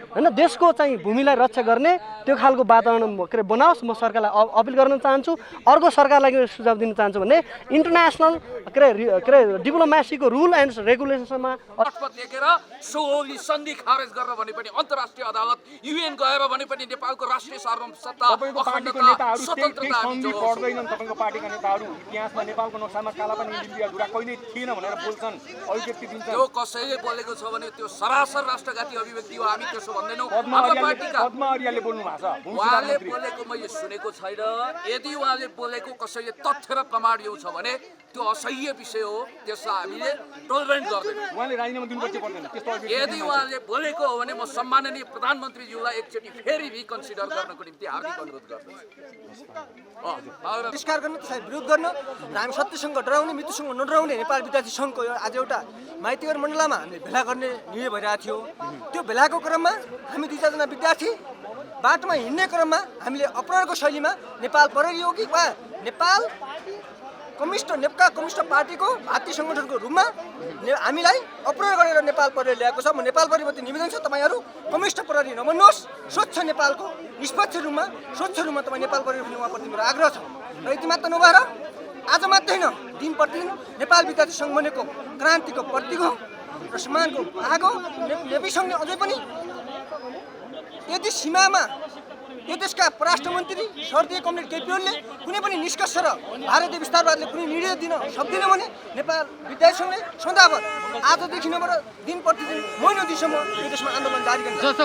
होइन देशको चाहिँ भूमिलाई रक्षा गर्ने त्यो खालको वातावरण बनाओस्। म सरकारलाई अपिल गर्न चाहन्छु। अर्को सरकारलाई के सुझाव दिन चाहन्छु भने इन्टरनेसनल डिप्लोमेसीको रुल एन्ड रेगुलेसनमा लेखेर सोहोली सन्धि खारेज गर्न भने पनि अन्तर्राष्ट्रिय अदालत युएन गएर भने पनि नेपालको राष्ट्रिय सार्वभौमसत्ता अखण्डता स्वतन्त्रता पढ्दैनन्। तपाईँको पार्टीका नेताहरू इतिहासमा नेपालको नक्सामा कालापानी लिम्बिया धुरा कहिले थिएन भनेर बोल्छन्, अभिव्यक्ति दिन्छन्। त्यो कसैले बोलेको छ भने त्यो सरासर राष्ट्रघाती अभिव्यक्ति हो। हामी त्यसो भन्दैनौँ। पद्मा आर्याले बोल्नु भएको छ। उहाँले बोलेको मैले सुनेको छैन। यदि उहाँले बोलेको कसैले तथ्य र प्रमाण ल्याउँछ भने त्यो असह्य विषय हो, त्यसलाई हामीले टोलरेट गर्दैनौँ। उहाँले राजीनामा दिनुपर्छ पर्दैन त्यस्तो। यदि उहाँले बोलेको हो भने म सम्माननीय प्रधानमन्त्रीज्यूलाई एकचोटि फेरि रिकन्सिडर गर्नको निम्ति हार्दिक अनुरोध गर्दछु। बहिष्कार गर्न, त्यसलाई विरोध गर्न र हामी सत्यसँग डराउने मृत्युसँग नडराउने नेपाल विद्यार्थी सङ्घको आज एउटा माइतीवर मण्डलमा हामीले भेला गर्ने निर्णय भइरहेको थियो। त्यो भेलाको क्रममा हामी 2-4जना विद्यार्थी बाटोमा हिँड्ने क्रममा हामीले अपराधको शैलीमा नेपाल प्रहरी हो कि वा नेपाल नेप्का कम्युनिस्ट पार्टीको भातृ सङ्गठनको रूपमा हामीलाई अपराध गरेर नेपाल प्रहरी ल्याएको छ। म नेपाल प्रहरीप्रति निवेदन छ, तपाईँहरू कम्युनिस्ट प्रहरी नबन्नुहोस्। स्वच्छ नेपालको निष्पक्ष रूपमा तपाईँ नेपाल प्रहरी उहाँप्रति मेरो आग्रह छ। र यति मात्र नभएर आज मात्रै होइन, दिन प्रतिदिन नेपाल विद्यार्थी सङ्घ बनेको क्रान्तिको प्रतीक हो र सम्मानको भाग हो। नेपी सङ्घले अझै पनि यदि सीमामा यो देशका परराष्ट्र मन्त्री स्वर्गीय कमरेड केपी ओलीले कुनै पनि निष्कर्ष र भारतीय विस्तारवादले कुनै निर्णय दिन सक्दैन भने नेपाल विद्यार्थी सङ्घले सदाभर आजदेखि नभएर दिन प्रतिदिन महिनौ दिनसम्म यो देशमा आन्दोलन जारी गर्छ। जस्तो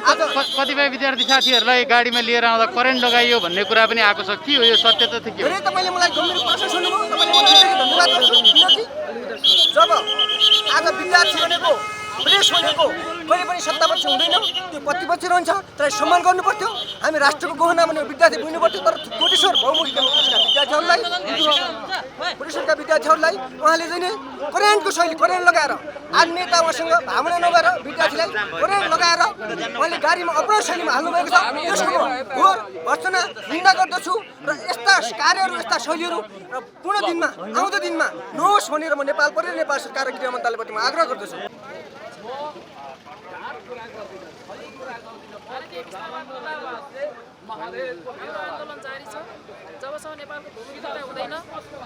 कतिपय विद्यार्थी साथीहरूलाई गाडीमा लिएर आउँदा करेन्ट लगाइयो भन्ने कुरा पनि आएको छ, के हो यो सत्य त के हो? धेरै तपाईँले मलाई गम्भीर प्रश्न सोध्नुभयो, तपाईँले मलाई धन्यवाद गर्छु। किनकि जब आज विद्यार्थी भनेको प्रेस भनेको कहिले पनि सत्तापक्ष हुँदैन, त्यो प्रतिपक्ष रहन्छ। तर सम्मान गर्नु पर्थ्यो। हामी राष्ट्रको गहना भनेर विद्यार्थी बुझ्नु पर्थ्यो। तर कोटेश्वर बहुमुखी विद्यार्थीहरूलाई उहाँले चाहिँ करेन्टको शैली करेन्ट लगाएर आज नेता उहाँसँग भावना नभएर विद्यार्थीलाई करेन्ट लगाएर उहाँले गाडीमा अपराध शैलीमा हाल्नुभएको छ। त्यसको म घोर भर्त्सना निन्दा गर्दछु र यस्ता कार्यहरू यस्ता शैलीहरू र पूर्ण दिनमा आउँदो दिनमा नहोस् भनेर म नेपाल प्रहरी नेपाल सरकार र गृह मन्त्रालयबाट म आग्रह गर्दछु। आन्दोलन जारी छ। जबसम्म नेपालको भूमि वितरण हुँदैन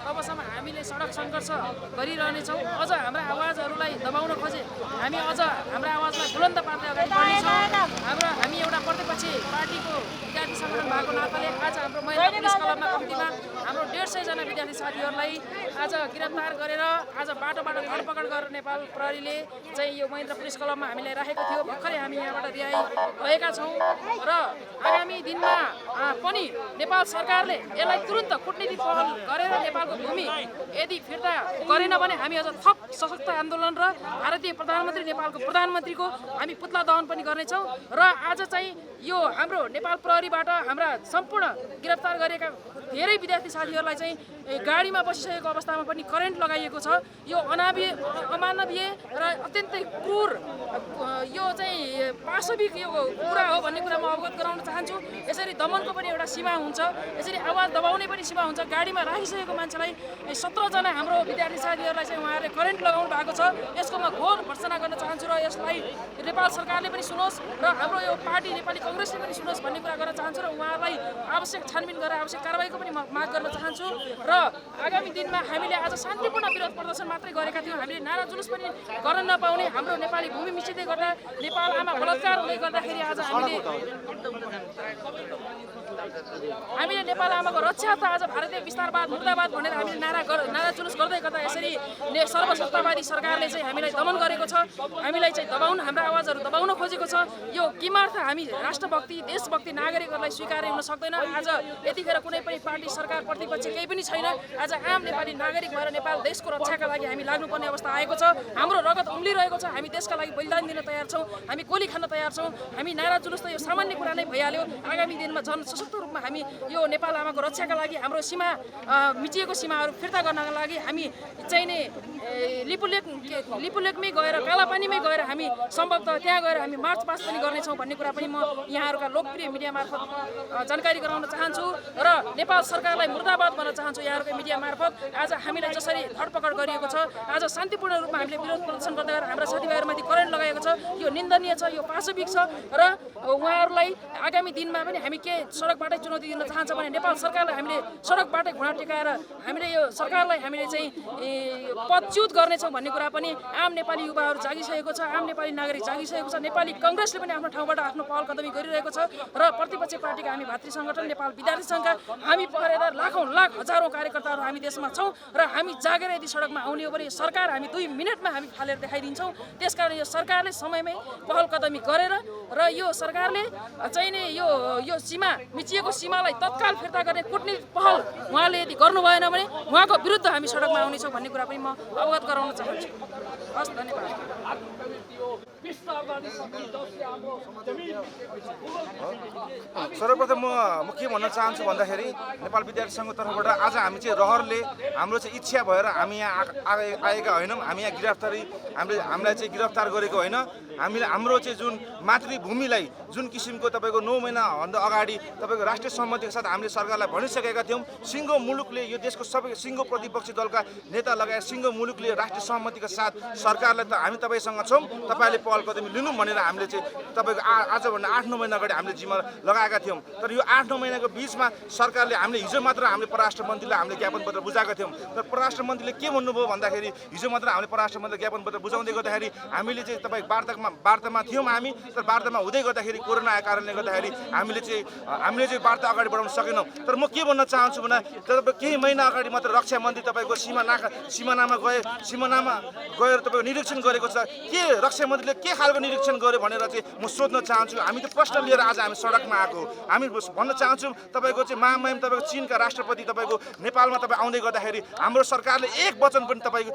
तबसम्म हामीले सडक सङ्घर्ष गरिरहनेछौँ। अझ हाम्रा आवाजहरूलाई दबाउन खोजे हामी अझ हाम्रा आवाजलाई बुलन्द पार्दै अगाडि बढ्नेछौँ। हामी एउटा प्रतिपक्षी पार्टीको विद्यार्थी सङ्गठन भएको नाताले आज हाम्रो महिला पुलिस क्लबमा कम्तीमा हाम्रो 150जना विद्यार्थी साथीहरूलाई आज गिरफ्तार गरेर आज बाटोबाट धरपकड गरेर नेपाल प्रहरीले चाहिँ यो महेन्द्र पुलिस क्लबमा हामीलाई राखेको थियो। भर्खरै हामी यहाँबाट रिहाई भएका छौँ र आगामी दिनमा पनि नेपाल सरकारले यसलाई तुरुन्त कूटनीतिक पहल गरेर नेपालको भूमि यदि फिर्ता गरेन भने हामी अझ थप सशक्त आन्दोलन र भारतीय प्रधानमन्त्री नेपालको प्रधानमन्त्रीको हामी पुतला दहन पनि गर्नेछौँ। र आज चाहिँ यो हाम्रो नेपाल प्रहरीबाट हाम्रा सम्पूर्ण गिरफ्तार गरेका धेरै विद्यार्थी साथीहरूलाई चाहिँ गाडीमा बसिसकेको अवस्थामा पनि करेन्ट लगाइएको छ। यो अमानवीय र अत्यन्तै क्रूर यो चाहिँ पाशविक यो कुरा हो भन्ने कुरा म अवगत गराउन चाहन्छु। यसरी दमनको पनि एउटा सीमा हुन्छ, यसरी आवाज दबाउने पनि सीमा हुन्छ। गाडीमा राखिसकेको मान्छेलाई 17जना हाम्रो विद्यार्थी साथीहरूलाई चाहिँ उहाँहरूले करेन्ट लगाउनु भएको छ। यसको म घोर भर्त्सना गर्न चाहन्छु र यसलाई नेपाल सरकारले पनि सुनोस् र हाम्रो यो पार्टी नेपाली कङ्ग्रेसले पनि सुनोस् भन्ने कुरा गर्न चाहन्छु र उहाँहरूलाई आवश्यक छानबिन गरेर आवश्यक कारबाहीको पनि माग गर्न चाहन्छु। र आगामी दिनमा हामीले आज शान्तिपूर्ण विरोध प्रदर्शन मात्रै गरेका थियौँ। हामीले नारा जुलुस पनि गर्न नपाउने, हाम्रो नेपाली भूमि मिचिँदै गर्दा नेपाल आमा बलात्कार हुँदै गर्दाखेरि आज हामीले हामीले नेपाल आमाको रक्षा त आज भारतीय विस्तारवाद मुर्दाबाद भनेर हामीले नारा जुलुस गर्दै गर्दा यसरी सर्वसत्तावादी सरकारले चाहिँ हामीलाई दमन गरेको छ, हामीलाई चाहिँ दबाउन, हाम्रा आवाजहरू दबाउन खोजेको छ। यो किमार्थ हामी राष्ट्रभक्ति देशभक्ति नागरिकहरूलाई स्वीकार्य हुन सक्दैन। आज यतिखेर कुनै पनि पार्टी सरकार प्रतिपक्ष केही पनि छैन। आज आम नेपाली नागरिक भएर नेपाल देशको रक्षाका लागि हामी लाग्नुपर्ने अवस्था आएको छ। हाम्रो रगत उम्लिरहेको छ। हामी देशका लागि बलिदान दिन तयार छौँ, हामी गोली खान तयार छौँ। हामी नारा जुलुस त यो सामान्य कुरा नै भइहाल्यो। आगामी दिनमा झन् सशक्त रूपमा हामी यो नेपाल आमाको रक्षाका लागि हाम्रो सीमा मिचिएको सीमाहरू फिर्ता गर्नका लागि हामी चाहिने लिपुलेकमै गएर कालापानीमै गएर हामी सम्भवतः त्यहाँ गएर हामी मार्च पास्ट पनि गर्नेछौँ भन्ने कुरा पनि म यहाँहरूका लोकप्रिय मिडिया मार्फत जानकारी गराउन चाहन्छु र नेपाल सरकारलाई मुर्दाबाद भन्न चाहन्छु। यहाँहरूका मिडिया मार्फत आज हामीलाई जसरी धरपकड गरिएको छ, आज शान्तिपूर्ण रूपमा हामीले विरोध प्रदर्शन गर्दै गरेर हाम्रा साथीभाइहरूमाथि करेन्ट लगाएको छ, यो निन्दनीय छ, यो पाशविक छ र उहाँहरूलाई आगामी दिनमा पनि हामी के सडकबाटै चुनौती दिन चाहन्छ भने नेपाल सरकारलाई हामीले सडकबाटै घुँडा टेकाएर हामीले यो सरकारलाई हामीले चाहिँ पदच्युत गर्नेछौँ भन्ने कुरा पनि आम नेपाली युवाहरू जागिसकेको छ, आम नेपाली नागरिक जागिसकेको छ। नेपाली कङ्ग्रेसले पनि आफ्नो ठाउँबाट आफ्नो पहल कदमी गरिरहेको छ र प्रतिपक्ष पार्टीका हामी भातृ सङ्गठन नेपाल विद्यार्थी सङ्घका हामी पहरेदार लाखौँ लाख हजारौँ कार्यकर्ताहरू हामी देशमा छौँ र हामी जागेर यदि सडकमा आउने हो भने सरकार हामी 2 मिनटमा हामी फालेर देखाइदिन्छौँ। त्यसकारण यो सरकारले समयमै पहल कदमी गरेर र यो सरकारले चाहिने यो सीमा मिचिएको सीमालाई तत्काल फिर्ता गर्ने कूटनीतिक पहल उहाँले यदि गर्नु भएन भने उहाँको विरुद्ध हामी सडकमा आउनेछौँ भन्ने कुरा पनि म अवगत गराउन चाहन्छु। हस्, धन्यवाद। सर्वप्रथम म के भन्न चाहन्छु भन्दाखेरि नेपाल विद्यार्थी सङ्घको तर्फबाट आज हामी चाहिँ रहरले हाम्रो चाहिँ इच्छा भएर हामी यहाँ आएका होइनौँ। हामी यहाँ हामीलाई चाहिँ गिरफ्तार गरेको होइन। हाम्रो चाहिँ जुन मातृभूमिलाई जुन किसिमको तपाईँको 9 महिनाभन्दा अगाडि तपाईँको राष्ट्रिय सहमतिको साथ हामीले सरकारलाई भनिसकेका थियौँ। सिङ्गो मुलुकले यो देशको सबै सिङ्गो प्रतिपक्षी दलका नेता लगायत सिङ्गो मुलुकले राष्ट्रिय सहमतिका साथ सरकारलाई त हामी तपाईँसँग छौँ, तपाईँले पहल कदमी लिनु भनेर हामीले चाहिँ तपाईँको आजभन्दा 8-9 महिना अगाडि हामीले जिम्मा लगाएका थियौँ। तर यो 8-9 महिनाको बिचमा सरकारले हामीले हिजो मात्र हामीले परराष्ट्र मन्त्रीलाई हामीले ज्ञापन पत्र बुझाएका थियौँ। तर परराष्ट्र मन्त्रीले के भन्नुभयो भन्दाखेरि हिजो मात्र हामीले परराष्ट्र मन्त्रीलाई ज्ञापन पत्र बुझाउँदै गर्दाखेरि हामीले चाहिँ तपाईँ वार्तामा थियौँ हामी। तर वार्तामा हुँदै गर्दाखेरि कोरोना आएको कारणले गर्दाखेरि हामीले चाहिँ वार्ता अगाडि बढाउन सकेनौँ। तर म के भन्न चाहन्छु भने तपाईँ केही महिना अगाडि मात्र रक्षा मन्त्री तपाईँको सिमानामा गएर तपाईँको निरीक्षण गरेको छ। के रक्षा मन्त्रीले के खालको निरीक्षण गर्यो भनेर चाहिँ म सोध्न चाहन्छु। हामी त प्रश्न लिएर आज हामी सडकमा आएको। हामी भन्न चाहन्छौँ तपाईँको चाहिँ महामहिम तपाईँको चीनका राष्ट्रपति तपाईँको नेपालमा तपाईँ आउँदै गर्दाखेरि हाम्रो सरकारले एक वचन पनि तपाईँले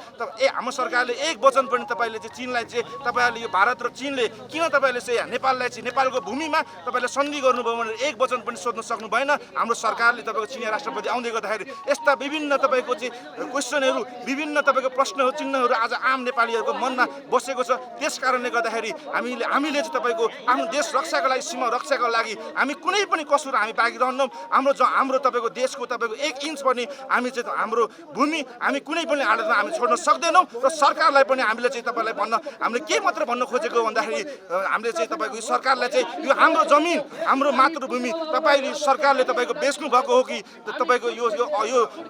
चाहिँ चीनलाई चाहिँ तपाईँहरूले यो भारत र चीनले किन तपाईँले चाहिँ नेपाललाई चाहिँ नेपालको भूमिमा तपाईँले सन्धि गर्नुभयो भनेर एक वचन पनि सोध्न सक्नु भएन। हाम्रो सरकारले तपाईँको चिनिया राष्ट्रपति आउँदै गर्दाखेरि यस्ता विभिन्न तपाईँको चाहिँ क्वेसनहरू विभिन्न तपाईँको प्रश्नहरू चिन्हहरू आज आम नेपालीहरूको मनमा बसेको छ। त्यस कारणले गर्दाखेरि हामीले चाहिँ तपाईँको आफ्नो देश रक्षाको लागि सीमा रक्षाको लागि हामी कुनै पनि कसुर हामी बाँकी रहन्नौँ। हाम्रो तपाईँको देशको तपाईँको 1 इन्च पनि हामी चाहिँ हाम्रो भूमि हामी कुनै पनि हालतमा हामी छोड्न सक्दैनौँ। र सरकारलाई पनि हामीले चाहिँ तपाईँलाई हामीले के मात्र भन्न खोजेको भन्दाखेरि हामीले चाहिँ तपाईँको सरकारलाई चाहिँ यो हाम्रो जमिन हाम्रो मातृभूमि तपाईँले सरकारले तपाईँको बेच्नु भएको हो कि तपाईँको यो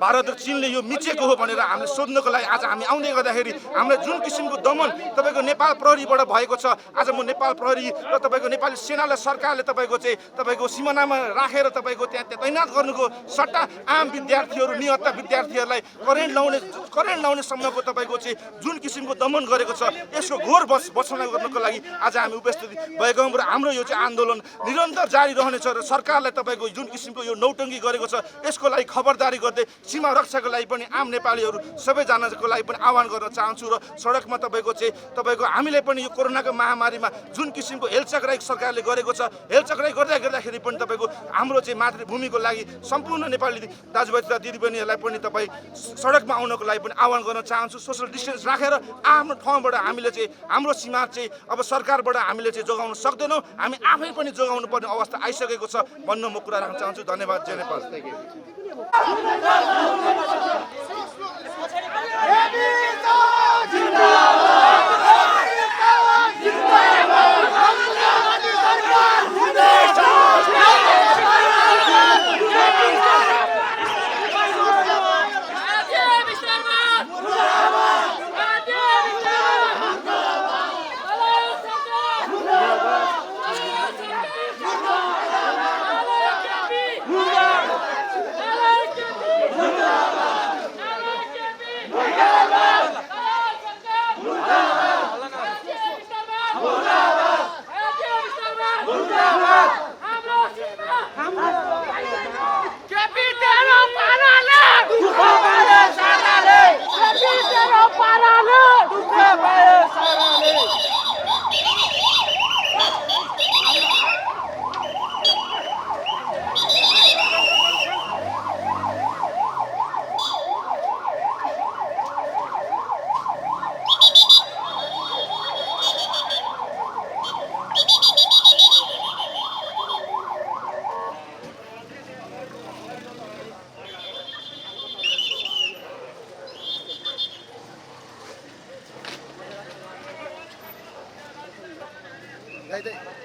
भारत र चीनले यो मिचेको हो भनेर हामीले सोध्नको लागि आज हामी आउँदै गर्दाखेरि हामीलाई जुन किसिमको दमन तपाईँको नेपाल प्रहरीबाट भएको छ। आज म नेपाल प्रहरी र तपाईँको नेपाली सेनालाई सरकारले तपाईँको सिमानामा राखेर तपाईँको त्यहाँ तैनात गर्नुको सट्टा आम विद्यार्थीहरू निहत्था विद्यार्थीहरूलाई करेन्ट लाउने सम्मको तपाईँको चाहिँ जुन किसिमको दमन गरेको छ यसको घोर बचाउन गर्नको लागि आज हामी उपस्थित भएका हौँ। र हाम्रो यो चाहिँ आन्दोलन निरन्तर जारी रहनेछ र सरकारलाई तपाईँको जुन किसिमको यो नौटङ्गी गरेको छ यसको लागि खबरदारी गर्दै सीमा रक्षाको लागि पनि आम नेपालीहरू सबैजनाको लागि पनि आह्वान गर्न चाहन्छु। र सडकमा तपाईँको हामीले पनि यो कोरोनाको महामारीमा जुन किसिमको हेलचक्राइ सरकारले गरेको छ हेलचक्राइ गर्दाखेरि पनि तपाईँको हाम्रो चाहिँ मातृभूमिको लागि सम्पूर्ण नेपाली दाजुभाइ तथा दिदीबहिनीहरूलाई पनि तपाईँ सडकमा आउनको लागि पनि आह्वान गर्न चाहन्छु। सोसल डिस्टेन्स राखेर आफ्नो ठाउँबाट हामीले चाहिँ हाम्रो सीमा चाहिँ अब सरकारबाट हामीले चाहिँ जोगाउन सक्दैनौँ। हामी आफै पनि जोगाउनु पर्ने अवस्था आइसकेको छ भन्न म कुरा राख्न चाहन्छु। धन्यवाद। जय नेपाल। मुर्दाबाद दाइ